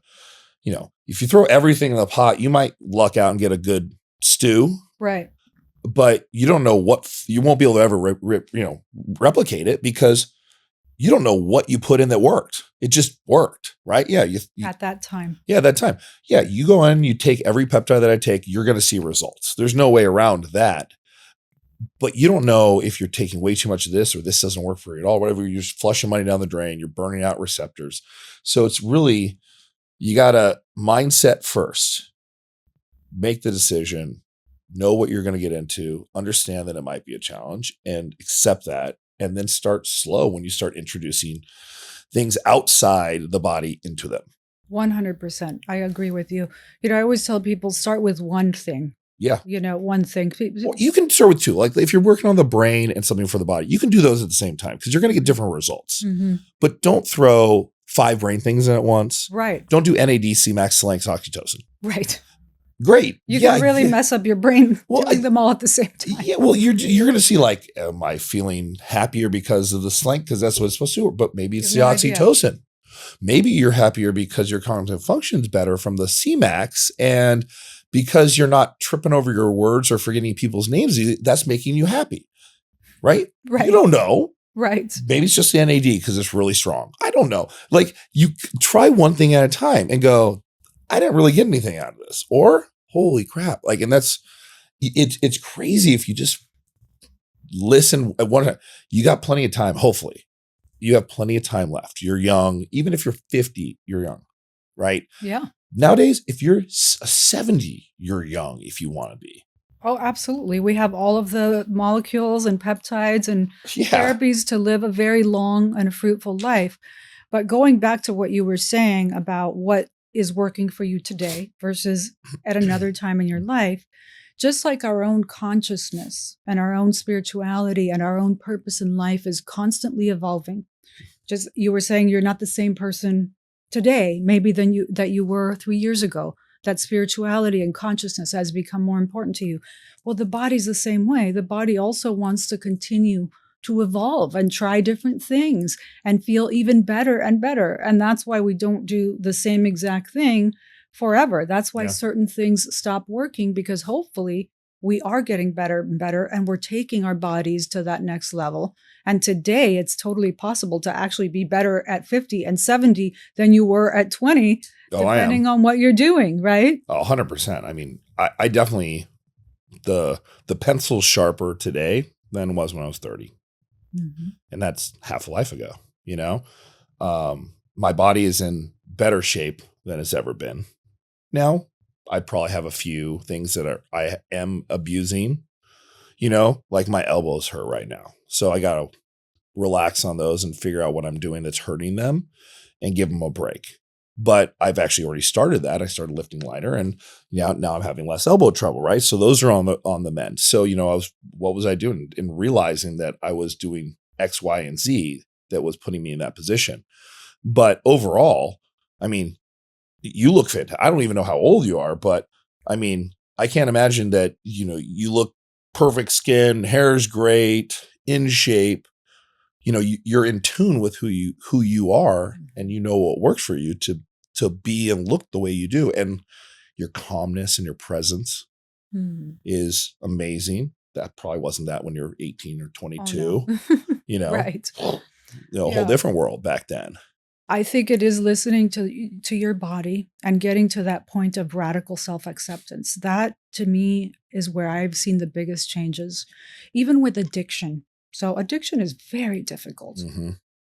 Speaker 1: if you throw everything in the pot, you might luck out and get a good stew.
Speaker 2: Right.
Speaker 1: But you don't know you won't be able to ever replicate it, because you don't know what you put in that worked. It just worked, right? Yeah.
Speaker 2: At that time.
Speaker 1: Yeah, that time. Yeah, you go in, you take every peptide that I take, you're going to see results. There's no way around that. But you don't know if you're taking way too much of this, or this doesn't work for you at all, whatever. You're just flushing money down the drain. You're burning out receptors. So it's really, you got to mindset first, make the decision, know what you're going to get into, understand that it might be a challenge, and accept that. And then start slow when you start introducing things outside the body into them.
Speaker 2: 100%. I agree with you. I always tell people, start with one thing.
Speaker 1: Yeah.
Speaker 2: One thing.
Speaker 1: Well, you can start with two. Like if you're working on the brain and something for the body, you can do those at the same time, because you're going to get different results. Mm-hmm. But don't throw 5 brain things in at once.
Speaker 2: Right.
Speaker 1: Don't do NAD, CMAX, Slanx, oxytocin.
Speaker 2: Right.
Speaker 1: Great.
Speaker 2: You can really mess up your brain doing them all at the same time.
Speaker 1: Yeah. Well, you're going to see, like, am I feeling happier because of the Slank? Because that's what it's supposed to do. But maybe it's the oxytocin. Idea. Maybe you're happier because your cognitive function's better from the CMAX, and because you're not tripping over your words or forgetting people's names, that's making you happy. Right? Right. You don't know.
Speaker 2: Right.
Speaker 1: Maybe it's just the NAD because it's really strong. I don't know. Like, you try one thing at a time and go, I didn't really get anything out of this, or holy crap. Like, and it's crazy if you just listen at one time. You got plenty of time. Hopefully you have plenty of time left. You're young. Even if you're 50, you're young, right?
Speaker 2: Yeah.
Speaker 1: Nowadays, if you're 70, you're young if you want to be.
Speaker 2: Oh, absolutely. We have all of the molecules and peptides and therapies to live a very long and fruitful life. But going back to what you were saying about what is working for you today versus at another time in your life, just like our own consciousness and our own spirituality and our own purpose in life is constantly evolving. Just, you were saying you're not the same person today, maybe that you were 3 years ago. That spirituality and consciousness has become more important to you. Well, the body's the same way. The body also wants to continue to evolve and try different things and feel even better and better. And that's why we don't do the same exact thing forever. That's why certain things stop working, because hopefully we are getting better and better, and we're taking our bodies to that next level. And today it's totally possible to actually be better at 50 and 70 than you were at 20, depending on what you're doing, right?
Speaker 1: 100%. I mean, I definitely, the pencil's sharper today than it was when I was 30. Mm-hmm. And that's half a life ago, you know? My body is in better shape than it's ever been. Now, I probably have a few things that I am abusing, you know, like my elbows hurt right now. So I got to relax on those and figure out what I'm doing that's hurting them and give them a break. But I've actually already started that. I started lifting lighter, and now I'm having less elbow trouble, right? So those are on the mend. So, you know, what was I doing? In realizing that I was doing X, Y, and Z that was putting me in that position. But overall, I mean, you look fit. I don't even know how old you are, but I mean, I can't imagine that, you know, you look perfect skin, hair's great, in shape. You know, you're in tune with who you are, and you know what works for you to be and look the way you do. And your calmness and your presence is amazing. That probably wasn't that when you're 18 or 22, you know,
Speaker 2: right.
Speaker 1: You know, a whole different world back then.
Speaker 2: I think it is listening to your body and getting to that point of radical self-acceptance. That, to me, is where I've seen the biggest changes, even with addiction. So addiction is very difficult. Mm-hmm.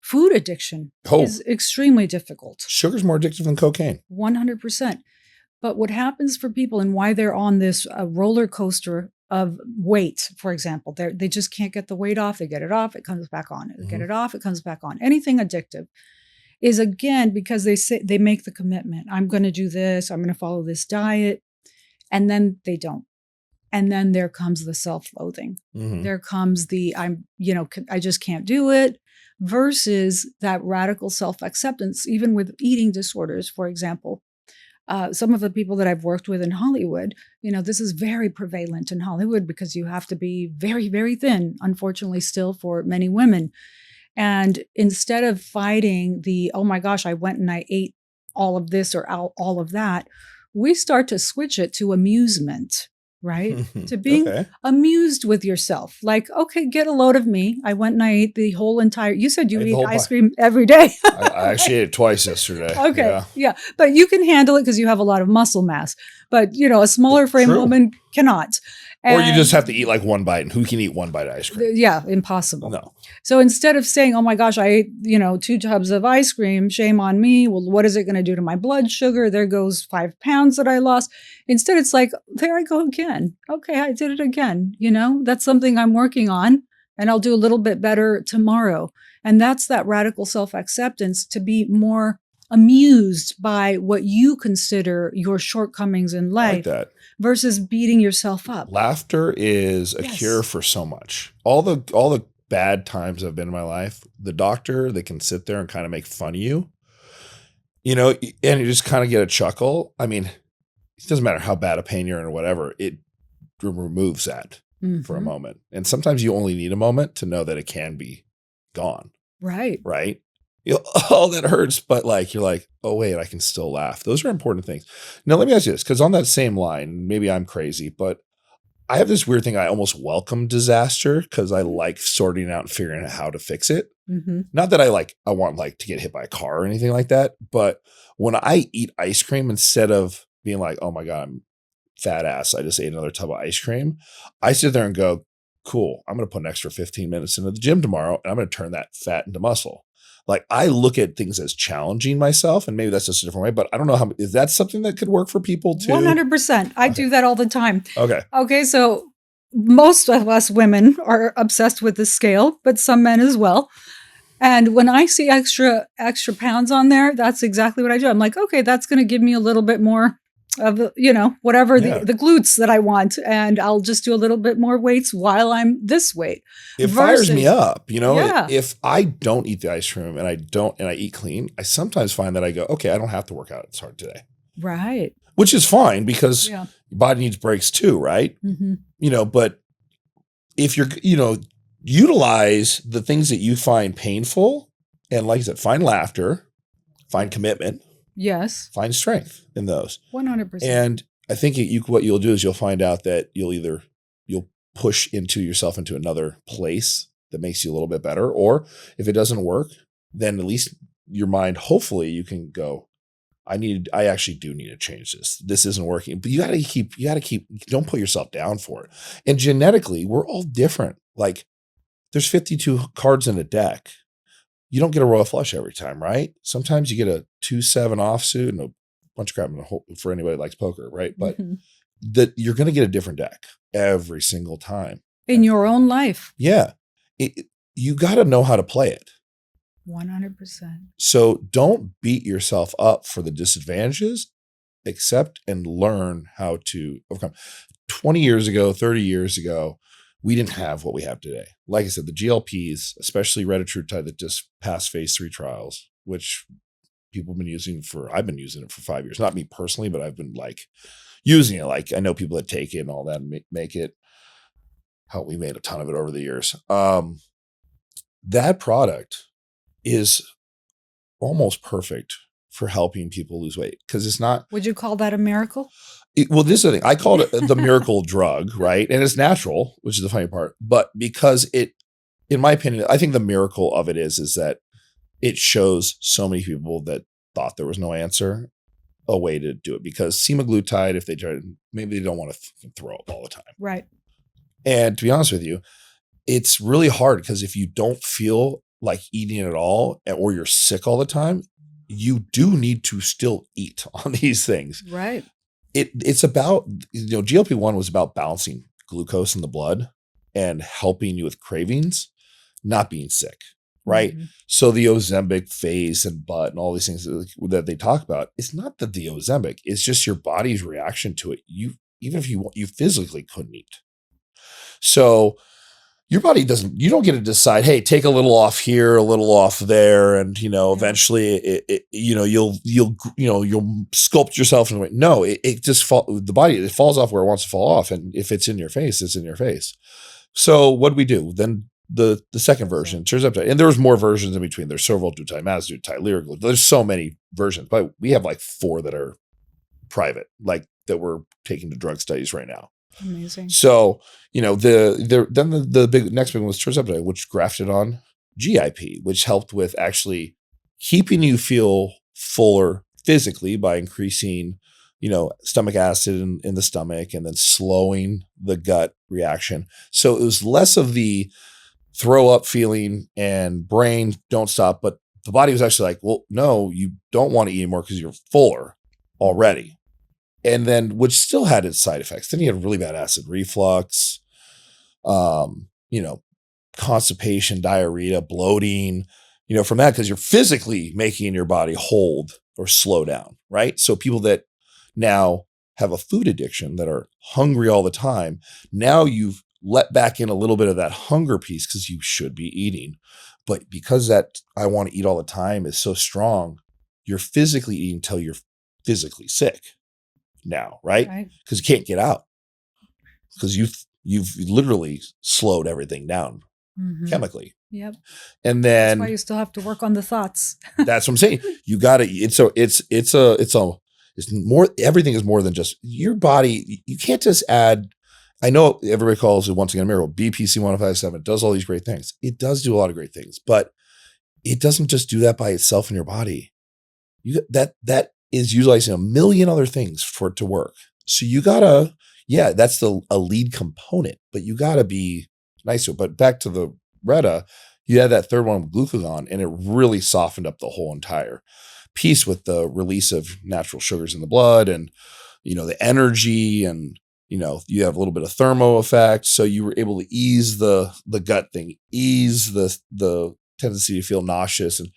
Speaker 2: Food addiction is extremely difficult.
Speaker 1: Sugar's more addictive than cocaine.
Speaker 2: 100%. But what happens for people and why they're on this roller coaster of weight, for example, they just can't get the weight off. They get it off, it comes back on. They get it off, it comes back on. Anything addictive is, again, because they make the commitment. I'm going to do this. I'm going to follow this diet. And then they don't. And then there comes the self-loathing. Mm-hmm. There comes I just can't do it, versus that radical self-acceptance, even with eating disorders, for example. Some of the people that I've worked with in Hollywood, you know, this is very prevalent in Hollywood because you have to be very, very thin, unfortunately, still for many women. And instead of fighting oh my gosh, I went and I ate all of this or all of that, we start to switch it to amusement, right? To being amused with yourself. Like, okay, get a load of me. I went and I ate the whole entire, you said you eat ice cream every day.
Speaker 1: I actually ate it twice yesterday.
Speaker 2: Okay. Yeah. But you can handle it because you have a lot of muscle mass. But, you know, a smaller frame woman cannot.
Speaker 1: Or you just have to eat like one bite, and who can eat one bite of ice cream?
Speaker 2: Yeah, impossible.
Speaker 1: No.
Speaker 2: So instead of saying, oh my gosh, I ate, 2 tubs of ice cream, shame on me. Well, what is it going to do to my blood sugar? There goes 5 pounds that I lost. Instead, it's like, there I go again. Okay, I did it again. You know, that's something I'm working on, and I'll do a little bit better tomorrow. And that's that radical self-acceptance, to be more amused by what you consider your shortcomings in life.
Speaker 1: Like that.
Speaker 2: Versus beating yourself up.
Speaker 1: Laughter is a cure for so much. All the bad times I've been in my life, the doctor, they can sit there and kind of make fun of you, you know, and you just kind of get a chuckle. I mean, it doesn't matter how bad a pain you're in or whatever, it removes that for a moment. And sometimes you only need a moment to know that it can be gone.
Speaker 2: Right.
Speaker 1: Right. Oh, that hurts. But like, you're like, oh, wait, I can still laugh. Those are important things. Now, let me ask you this, because on that same line, maybe I'm crazy, but I have this weird thing. I almost welcome disaster because I like sorting out and figuring out how to fix it. Mm-hmm. Not that I want to get hit by a car or anything like that. But when I eat ice cream, instead of being like, oh my God, I'm fat ass, I just ate another tub of ice cream, I sit there and go, cool, I'm going to put an extra 15 minutes into the gym tomorrow, and I'm going to turn that fat into muscle. Like, I look at things as challenging myself, and maybe that's just a different way, but I don't know is that something that could work for people too?
Speaker 2: 100%. I do that all the time.
Speaker 1: Okay.
Speaker 2: So most of us women are obsessed with the scale, but some men as well. And when I see extra pounds on there, that's exactly what I do. I'm like, okay, that's going to give me a little bit more of, whatever the glutes that I want. And I'll just do a little bit more weights while I'm this weight.
Speaker 1: It fires me up, if I don't eat the ice cream and I eat clean, I sometimes find that I go, okay, I don't have to work out as hard today.
Speaker 2: Right.
Speaker 1: Which is fine because your body needs breaks too, right? Mm-hmm. But if you're, utilize the things that you find painful, and like I said, find laughter, find commitment.
Speaker 2: Yes.
Speaker 1: Find strength in those.
Speaker 2: 100%.
Speaker 1: And I think what you'll do is you'll find out that you'll either push yourself into another place that makes you a little bit better. Or if it doesn't work, then at least your mind, hopefully you can go, I actually do need to change this. This isn't working. But you gotta keep, don't put yourself down for it. And genetically, we're all different. Like there's 52 cards in a deck. You don't get a royal flush every time, right? Sometimes you get a 2-7 offsuit and a bunch of crap for anybody that likes poker, right? But that you're going to get a different deck every single time.
Speaker 2: In your own life.
Speaker 1: Yeah. You got to know how to play it.
Speaker 2: 100%.
Speaker 1: So don't beat yourself up for the disadvantages, accept and learn how to overcome. 20 years ago, 30 years ago, we didn't have what we have today. Like I said, the GLPs, especially retatrutide that just passed phase 3 trials, which people have been using I've been using it for 5 years. Not me personally, but I've been like using it. Like I know people that take it and all that and make it. How we made a ton of it over the years. That product is almost perfect for helping people lose weight because it's not.
Speaker 2: Would you call that a miracle?
Speaker 1: Well, this is the thing. I call it the miracle drug, right? And it's natural, which is the funny part. But because it, in my opinion, I think the miracle of it is that it shows so many people that thought there was no answer a way to do it. Because semaglutide, if they try, maybe they don't want to throw up all the time.
Speaker 2: Right.
Speaker 1: And to be honest with you, it's really hard because if you don't feel like eating at all or you're sick all the time, you do need to still eat on these things.
Speaker 2: Right.
Speaker 1: It's about, GLP-1 was about balancing glucose in the blood and helping you with cravings, not being sick, right? Mm-hmm. So the Ozempic face and butt and all these things that they talk about, it's not that the Ozempic, it's just your body's reaction to it. Even if you physically couldn't eat. So your body you don't get to decide, hey, take a little off here, a little off there. And, eventually you'll sculpt yourself in a way. No, it just the body, it falls off where it wants to fall off. And if it's in your face, it's in your face. So what do we do? Then the second version, tirzepatide, and there's more versions in between. There's survodutide, mazdutide, liraglutide. There's so many versions, but we have like 4 that are private, like that we're taking to drug studies right now.
Speaker 2: Amazing.
Speaker 1: So, the big next big one was tirzepatide, which grafted on GIP, which helped with actually keeping you feel fuller physically by increasing, stomach acid in the stomach and then slowing the gut reaction. So it was less of the throw up feeling and brain don't stop, but the body was actually like, well, no, you don't want to eat anymore because you're fuller already. And then, which still had its side effects. Then you had really bad acid reflux, constipation, diarrhea, bloating, from that, because you're physically making your body hold or slow down, right? So people that now have a food addiction that are hungry all the time, now you've let back in a little bit of that hunger piece because you should be eating. But because that I want to eat all the time is so strong, you're physically eating until you're physically sick. Now, right? Because you can't get out because you've literally slowed everything down chemically.
Speaker 2: Yep.
Speaker 1: And then
Speaker 2: that's why you still have to work on the thoughts.
Speaker 1: That's what I'm saying. You got to. It's more. Everything is more than just your body. You can't just add. I know everybody calls it once again a miracle. BPC 1057 does all these great things. It does do a lot of great things, but it doesn't just do that by itself in your body. That is utilizing a million other things for it to work. So you gotta, that's a lead component, but you gotta be nice to it. But back to the Reta, you had that third one with glucagon, and it really softened up the whole entire piece with the release of natural sugars in the blood and, the energy and, you have a little bit of thermo effect. So you were able to ease the gut thing, ease the tendency to feel nauseous and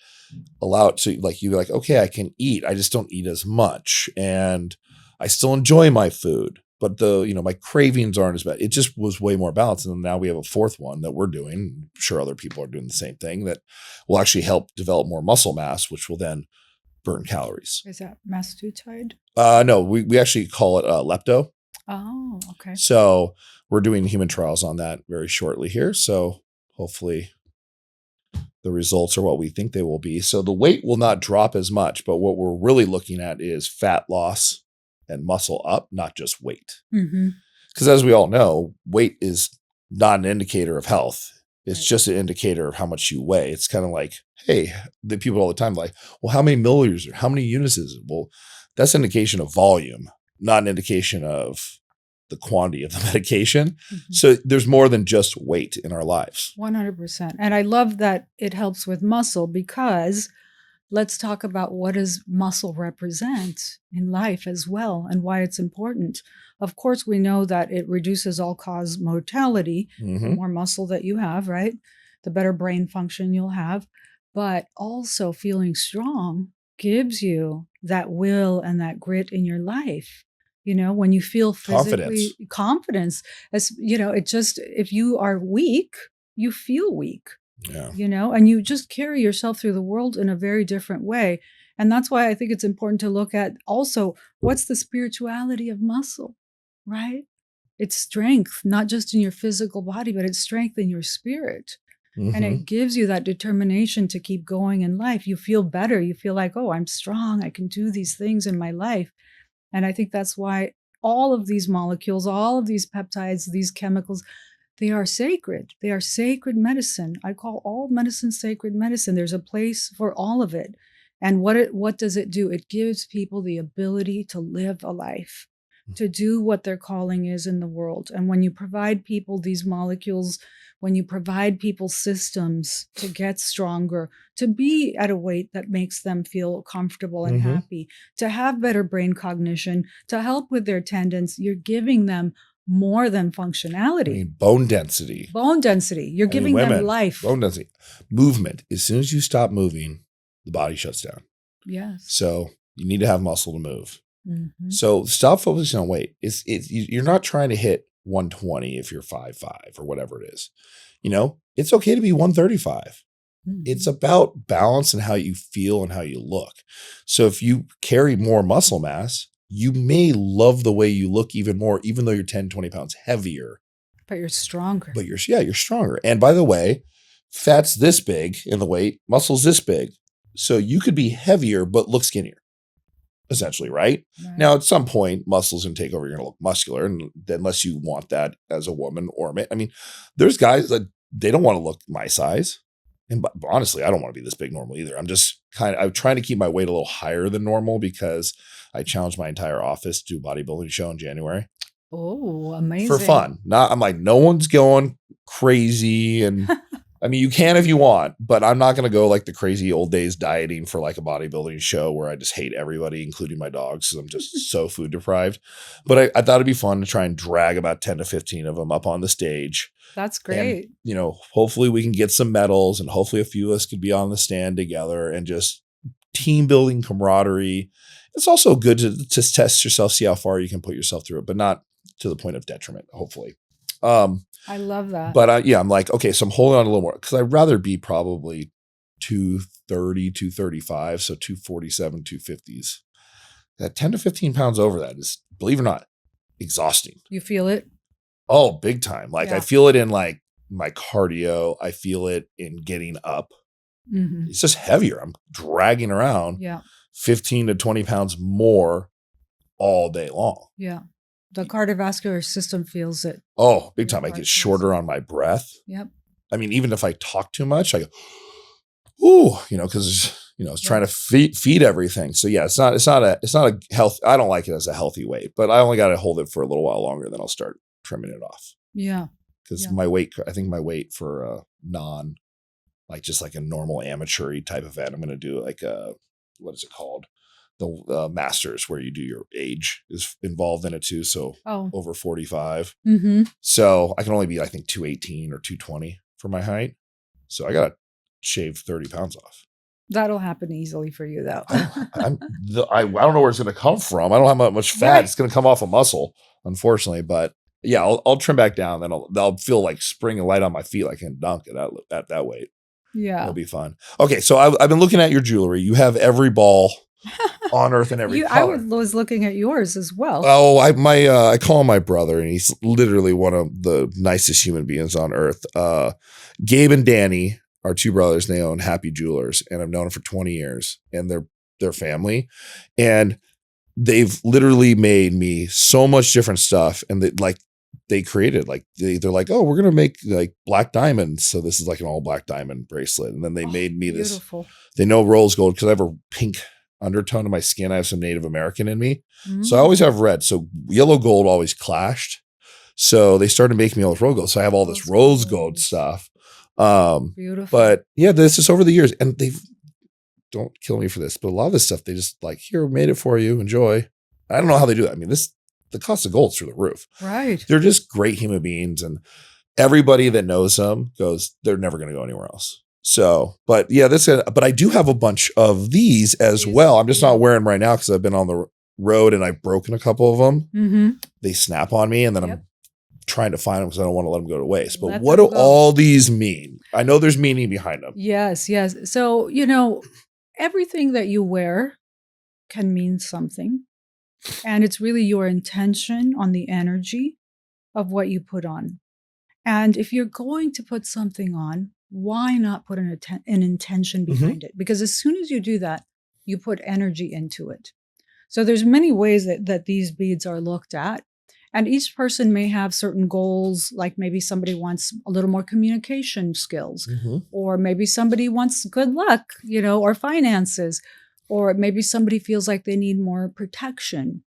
Speaker 1: allow it to you're like, okay, I can eat. I just don't eat as much and I still enjoy my food, but my cravings aren't as bad. It just was way more balanced. And now we have a fourth one that we're doing. I'm sure other people are doing the same thing that will actually help develop more muscle mass, which will then burn calories.
Speaker 2: Is that mazdutide?
Speaker 1: No, we actually call it lepto.
Speaker 2: Oh, okay.
Speaker 1: So we're doing human trials on that very shortly here. So hopefully the results are what we think they will be. So the weight will not drop as much, but what we're really looking at is fat loss and muscle up, not just weight. Because as we all know, weight is not an indicator of health. It's
Speaker 2: Right.
Speaker 1: just an indicator of how much you weigh. It's kind of like, hey, the people all the time like, well, how many milliliters or how many units is it? Well, that's an indication of volume, not an indication of the quantity of the medication.
Speaker 2: Mhm.
Speaker 1: So there's more than just weight in our lives.
Speaker 2: 100%. And I love that it helps with muscle, because let's talk about what does muscle represent in life as well and why it's important. Of course, we know that it reduces all-cause mortality. The
Speaker 1: Mhm.
Speaker 2: more muscle that you have, right? The better brain function you'll have. But also feeling strong gives you that will and that grit in your life. You know, when you feel physically confidence, as you know, it just, if you are weak, you feel weak.
Speaker 1: Yeah.
Speaker 2: You know, and you just carry yourself through the world in a very different way. And that's why I think it's important to look at also what's the spirituality of muscle, right? It's strength, not just in your physical body, but it's strength in your spirit. And
Speaker 1: Mhm.
Speaker 2: it gives you that determination to keep going in life. You feel better. You feel like, oh, I'm strong. I can do these things in my life. And I think that's why all of these molecules, all of these peptides, these chemicals, they are sacred. They are sacred medicine. I call all medicine sacred medicine. There's a place for all of it. And what does it do? It gives people the ability to live a life, to do what their calling is in the world. And when you provide people these molecules, when you provide people systems to get stronger, to be at a weight that makes them feel comfortable and
Speaker 1: Mhm.
Speaker 2: happy, to have better brain cognition, to help with their tendons, you're giving them more than
Speaker 1: I
Speaker 2: functionality.
Speaker 1: mean, bone density.
Speaker 2: Bone density. You're
Speaker 1: I mean,
Speaker 2: giving them
Speaker 1: women,
Speaker 2: life.
Speaker 1: bone density. Movement. As soon as you stop moving, the body shuts down.
Speaker 2: Yes.
Speaker 1: So you need to have muscle to move.
Speaker 2: Mhm.
Speaker 1: So stop focusing on weight. You're not trying to hit 120 if you're 5'5" or whatever it is. You know, it's okay to be 135. It's
Speaker 2: Mhm.
Speaker 1: about balance and how you feel and how you look. So if you carry more muscle mass, you may love the way you look even more, even though you're 10, 20 pounds heavier.
Speaker 2: But you're stronger.
Speaker 1: But you're stronger. And by the way, fat's this big in the weight, muscle's this big. So you could be heavier but look skinnier, essentially, right?
Speaker 2: Right.
Speaker 1: Now, at some point, muscles can take over. You're going to look muscular, and unless you want that as a woman or a man. I mean, there's guys that they don't want to look my size. And honestly, I don't want to be this big normal either. I'm trying to keep my weight a little higher than normal because I challenged my entire office to do a bodybuilding show in January.
Speaker 2: Oh, amazing.
Speaker 1: For fun. I'm like, no one's going crazy. And I mean, you can if you want, but I'm not going to go like the crazy old days dieting for like a bodybuilding show where I just hate everybody, including my dogs, because I'm just so food deprived. But I thought it'd be fun to try and drag about 10 to 15 of them up on the stage.
Speaker 2: That's great.
Speaker 1: And, you know, hopefully we can get some medals, and hopefully a few of us could be on the stand together and just team building, camaraderie. It's also good to test yourself, see how far you can put yourself through it, but not to the point of detriment, hopefully.
Speaker 2: I love that.
Speaker 1: But I'm like, okay, so I'm holding on a little more because I'd rather be probably 230, 235, so 247, 250s. That 10 to 15 pounds over that is, believe it or not, exhausting.
Speaker 2: You feel it?
Speaker 1: Oh, big time. Like
Speaker 2: Yeah.
Speaker 1: I feel it in like my cardio. I feel it in getting up.
Speaker 2: Mhm.
Speaker 1: It's just heavier. I'm dragging around
Speaker 2: Yeah.
Speaker 1: 15 to 20 pounds more all day long.
Speaker 2: Yeah. The cardiovascular system feels it.
Speaker 1: Oh, big
Speaker 2: Your
Speaker 1: time. I
Speaker 2: heart
Speaker 1: get
Speaker 2: feels
Speaker 1: shorter on my breath.
Speaker 2: Yep.
Speaker 1: I mean, even if I talk too much, I go, ooh, you know, because it's trying to feed everything. So yeah, it's not a health. I don't like it as a healthy weight, but I only got to hold it for a little while longer, then I'll start trimming it off.
Speaker 2: Yeah.
Speaker 1: Because
Speaker 2: Yeah.
Speaker 1: my weight for a just like a normal amateur type event, I'm going to do like what is it called? The masters, where you do your age is involved in it too. So over 45.
Speaker 2: Mm-hmm.
Speaker 1: So I can only be, I think, 218 or 220 for my height. So I got to shave 30 pounds off.
Speaker 2: That'll happen easily for you, though.
Speaker 1: I don't know where it's going to come from. I don't have much fat.
Speaker 2: Right.
Speaker 1: It's going to come off of muscle, unfortunately. But yeah, I'll trim back down. Then I'll feel like spring and light on my feet. I can dunk at that weight. Yeah, it'll be fun. Okay, so I've been looking at your jewelry. You have every ball on earth and every color.
Speaker 2: I was looking at yours as well.
Speaker 1: Oh, I call him my brother, and he's literally one of the nicest human beings on earth. Gabe and Danny are two brothers. And they own Happy Jewelers, and I've known them for 20 years, and they're family, and they've literally made me so much different stuff, and they created. Like they're like, oh, we're gonna make like black diamonds. So this is like an all black diamond bracelet. And then they made me
Speaker 2: beautiful.
Speaker 1: They know rose gold because I have a pink undertone in my skin. I have some Native American in me. So I always have red. So yellow gold always clashed. So they started making me all this rose gold. So I have all this rose gold stuff.
Speaker 2: Beautiful.
Speaker 1: But yeah, this is over the years, and don't kill me for this, but a lot of this stuff they just like, here, made it for you, enjoy. I don't know how they do that. I mean, the cost of gold's through the roof.
Speaker 2: Right.
Speaker 1: They're just great human beings, and everybody that knows them goes, they're never going to go anywhere else. So, but yeah, but I do have a bunch of these as well. I'm just not wearing them right now because I've been on the road and I've broken a couple of them. Mm-hmm. They snap on me, and then I'm trying to find them because I don't want to let them go to waste. But what do all these mean? I know there's meaning behind them.
Speaker 2: Yes. So, everything that you wear can mean something. And it's really your intention on the energy of what you put on. And if you're going to put something on, why not put an intention behind it? Because as soon as you do that, you put energy into it. So there's many ways that these beads are looked at. And each person may have certain goals, like maybe somebody wants a little more communication skills, or maybe somebody wants good luck, or finances, or maybe somebody feels like they need more protection.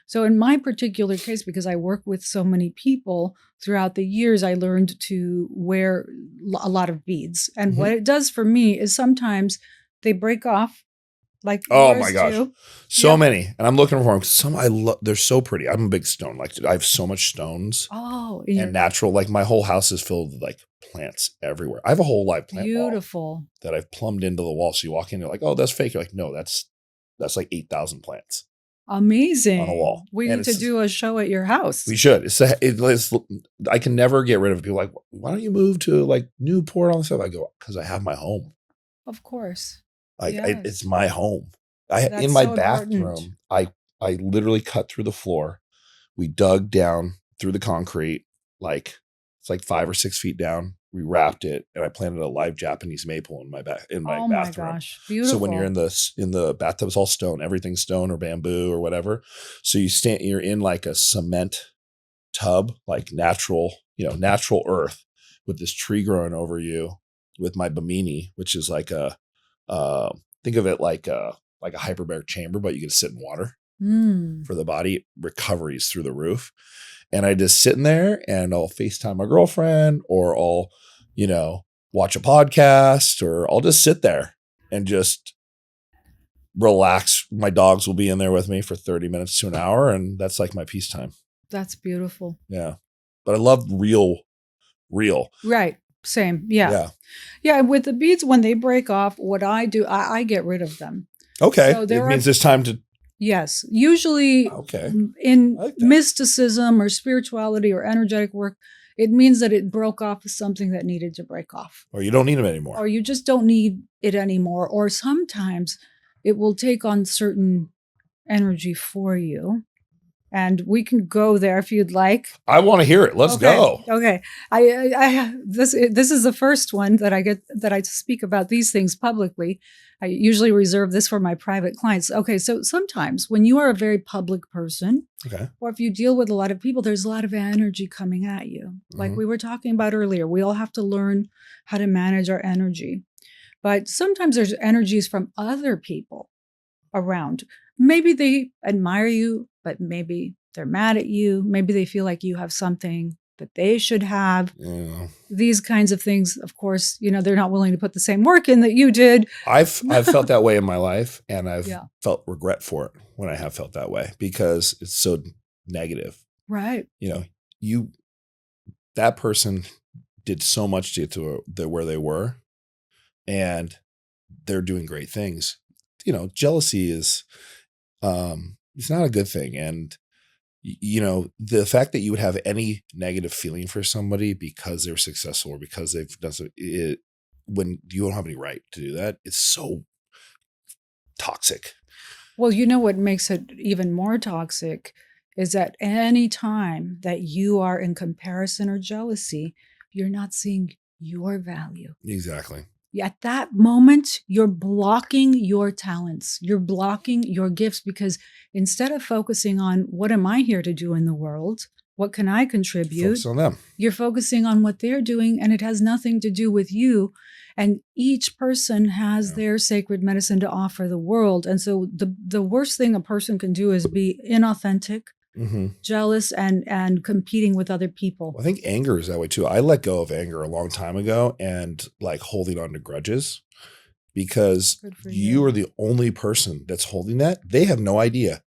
Speaker 2: So in my particular case, because I work with so many people throughout the years, I learned to wear a lot of beads. And what it does for me is sometimes they break off. Like,
Speaker 1: oh my gosh, so many. And I'm looking for them. They're so pretty. I'm a big stone. Like, I have so much stones. Oh, and natural. Like, my whole house is filled with like plants everywhere. I have a whole live plant wall that I've plumbed into the wall. So you walk in, you're like, oh, that's fake. You're like, no, that's like 8,000 plants.
Speaker 2: Amazing.
Speaker 1: On a wall.
Speaker 2: We need to do a show at your house.
Speaker 1: We should. I can never get rid of it. People are like, why don't you move to like Newport, all this stuff? I go, because I have my home.
Speaker 2: Of course.
Speaker 1: Like, it's my home. In my bathroom, I literally cut through the floor. We dug down through the concrete, like it's like 5 or 6 feet down. We wrapped it, and I planted a live Japanese maple in my bathroom.
Speaker 2: Oh my gosh, beautiful!
Speaker 1: So when you're in the bathtub, it's all stone. Everything's stone or bamboo or whatever. So you're in like a cement tub, like natural earth, with this tree growing over you, with my bimini, which is like think of it like a hyperbaric chamber, but you can sit in water for the body. Recoveries through the roof. And I just sit in there, and I'll FaceTime my girlfriend, or I'll, watch a podcast, or I'll just sit there and just relax. My dogs will be in there with me for 30 minutes to an hour. And that's like my peacetime.
Speaker 2: That's beautiful.
Speaker 1: Yeah. But I love real.
Speaker 2: Right. Same. Yeah. Yeah. With the beads, when they break off, what I do, I get rid of them.
Speaker 1: Okay. So it means it's time to.
Speaker 2: Yes. Usually in mysticism or spirituality or energetic work, it means that it broke off something that needed to break off.
Speaker 1: Or you don't need them anymore.
Speaker 2: Or you just don't need it anymore. Or sometimes it will take on certain energy for you. And we can go there if you'd like.
Speaker 1: I want to hear it. Let's go.
Speaker 2: Okay. This is the first one that I speak about these things publicly. I usually reserve this for my private clients. Okay, so sometimes when you are a very public person, or if you deal with a lot of people, there's a lot of energy coming at you. Like we were talking about earlier, we all have to learn how to manage our energy. But sometimes there's energies from other people around. Maybe they admire you, but maybe they're mad at you. Maybe they feel like you have something that they should have. Yeah. These kinds of things, of course, they're not willing to put the same work in that you did.
Speaker 1: I've felt that way in my life, and I've felt regret for it when I have felt that way, because it's so negative.
Speaker 2: Right.
Speaker 1: That person did so much to get to where they were, and they're doing great things. Jealousy is, it's not a good thing. And, the fact that you would have any negative feeling for somebody because they're successful or because they've done it, when you don't have any right to do that, it's so toxic.
Speaker 2: Well, what makes it even more toxic is that any time that you are in comparison or jealousy, you're not seeing your value.
Speaker 1: Exactly.
Speaker 2: At that moment, you're blocking your talents. You're blocking your gifts, because instead of focusing on what am I here to do in the world, What can I contribute?
Speaker 1: Focus on them.
Speaker 2: You're focusing on what they're doing, and it has nothing to do with you. And each person has their sacred medicine to offer the world. And so the worst thing a person can do is be inauthentic, jealous, and competing with other people.
Speaker 1: Well, I think anger is that way too. I let go of anger a long time ago and like holding on to grudges because you are the only person that's holding that. They have no idea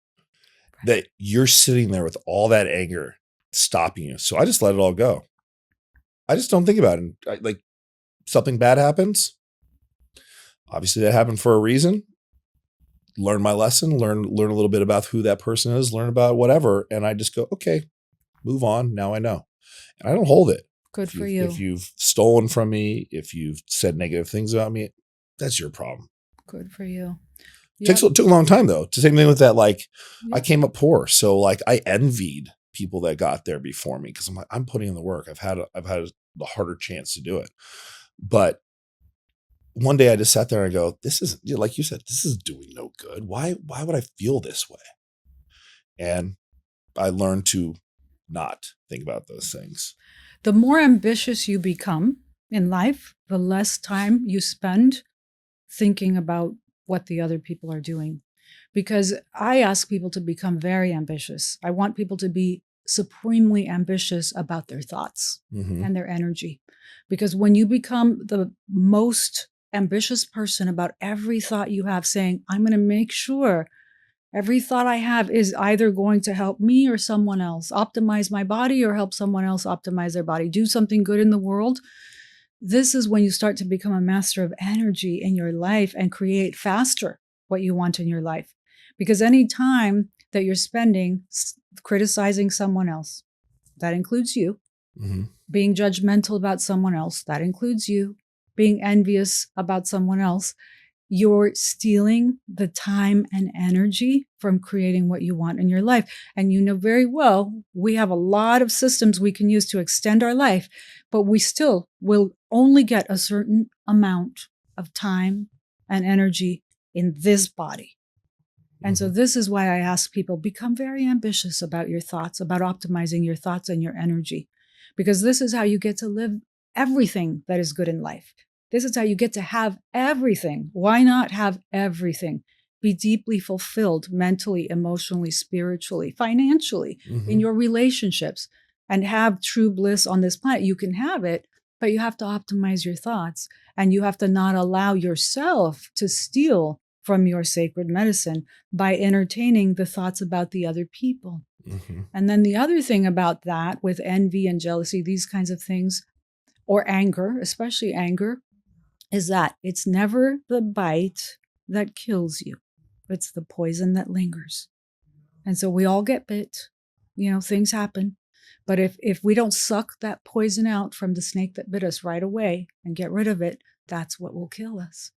Speaker 1: that you're sitting there with all that anger stopping you. So I just let it all go. I just don't think about it. Like something bad happens. Obviously that happened for a reason. Learn my lesson, learn a little bit about who that person is, learn about whatever. And I just go, okay, move on. Now I know. And I don't hold it.
Speaker 2: Good for you.
Speaker 1: If you've stolen from me, if you've said negative things about me, that's your problem.
Speaker 2: Good for you.
Speaker 1: Yep. Took a long time though. To same thing with that, like I came up poor. So like I envied people that got there before me because I'm like, I'm putting in the work. I've had the harder chance to do it. But one day I just sat there and I go, this is, like you said, this is doing no good. Why would I feel this way? And I learned to not think about those things.
Speaker 2: The more ambitious you become in life, the less time you spend thinking about what the other people are doing. Because I ask people to become very ambitious. I want people to be supremely ambitious about their thoughts and their energy. Because when you become the most ambitious person about every thought you have, saying, I'm going to make sure every thought I have is either going to help me or someone else, optimize my body or help someone else optimize their body, do something good in the world. This is when you start to become a master of energy in your life and create faster what you want in your life. Because any time that you're spending criticizing someone else, that includes you, being judgmental about someone else, that includes you, being envious about someone else, you're stealing the time and energy from creating what you want in your life. And you know very well, we have a lot of systems we can use to extend our life, but we still will only get a certain amount of time and energy in this body. And so this is why I ask people, become very ambitious about your thoughts, about optimizing your thoughts and your energy, because this is how you get to live everything that is good in life. This is how you get to have everything. Why not have everything? Be deeply fulfilled mentally, emotionally, spiritually, financially, in your relationships, and have true bliss on this planet. You can have it, but you have to optimize your thoughts, and you have to not allow yourself to steal from your sacred medicine by entertaining the thoughts about the other people. And then the other thing about that with envy and jealousy, these kinds of things, or anger, especially anger, is that it's never the bite that kills you. It's the poison that lingers. And so we all get bit, things happen. But if we don't suck that poison out from the snake that bit us right away and get rid of it, that's what will kill us.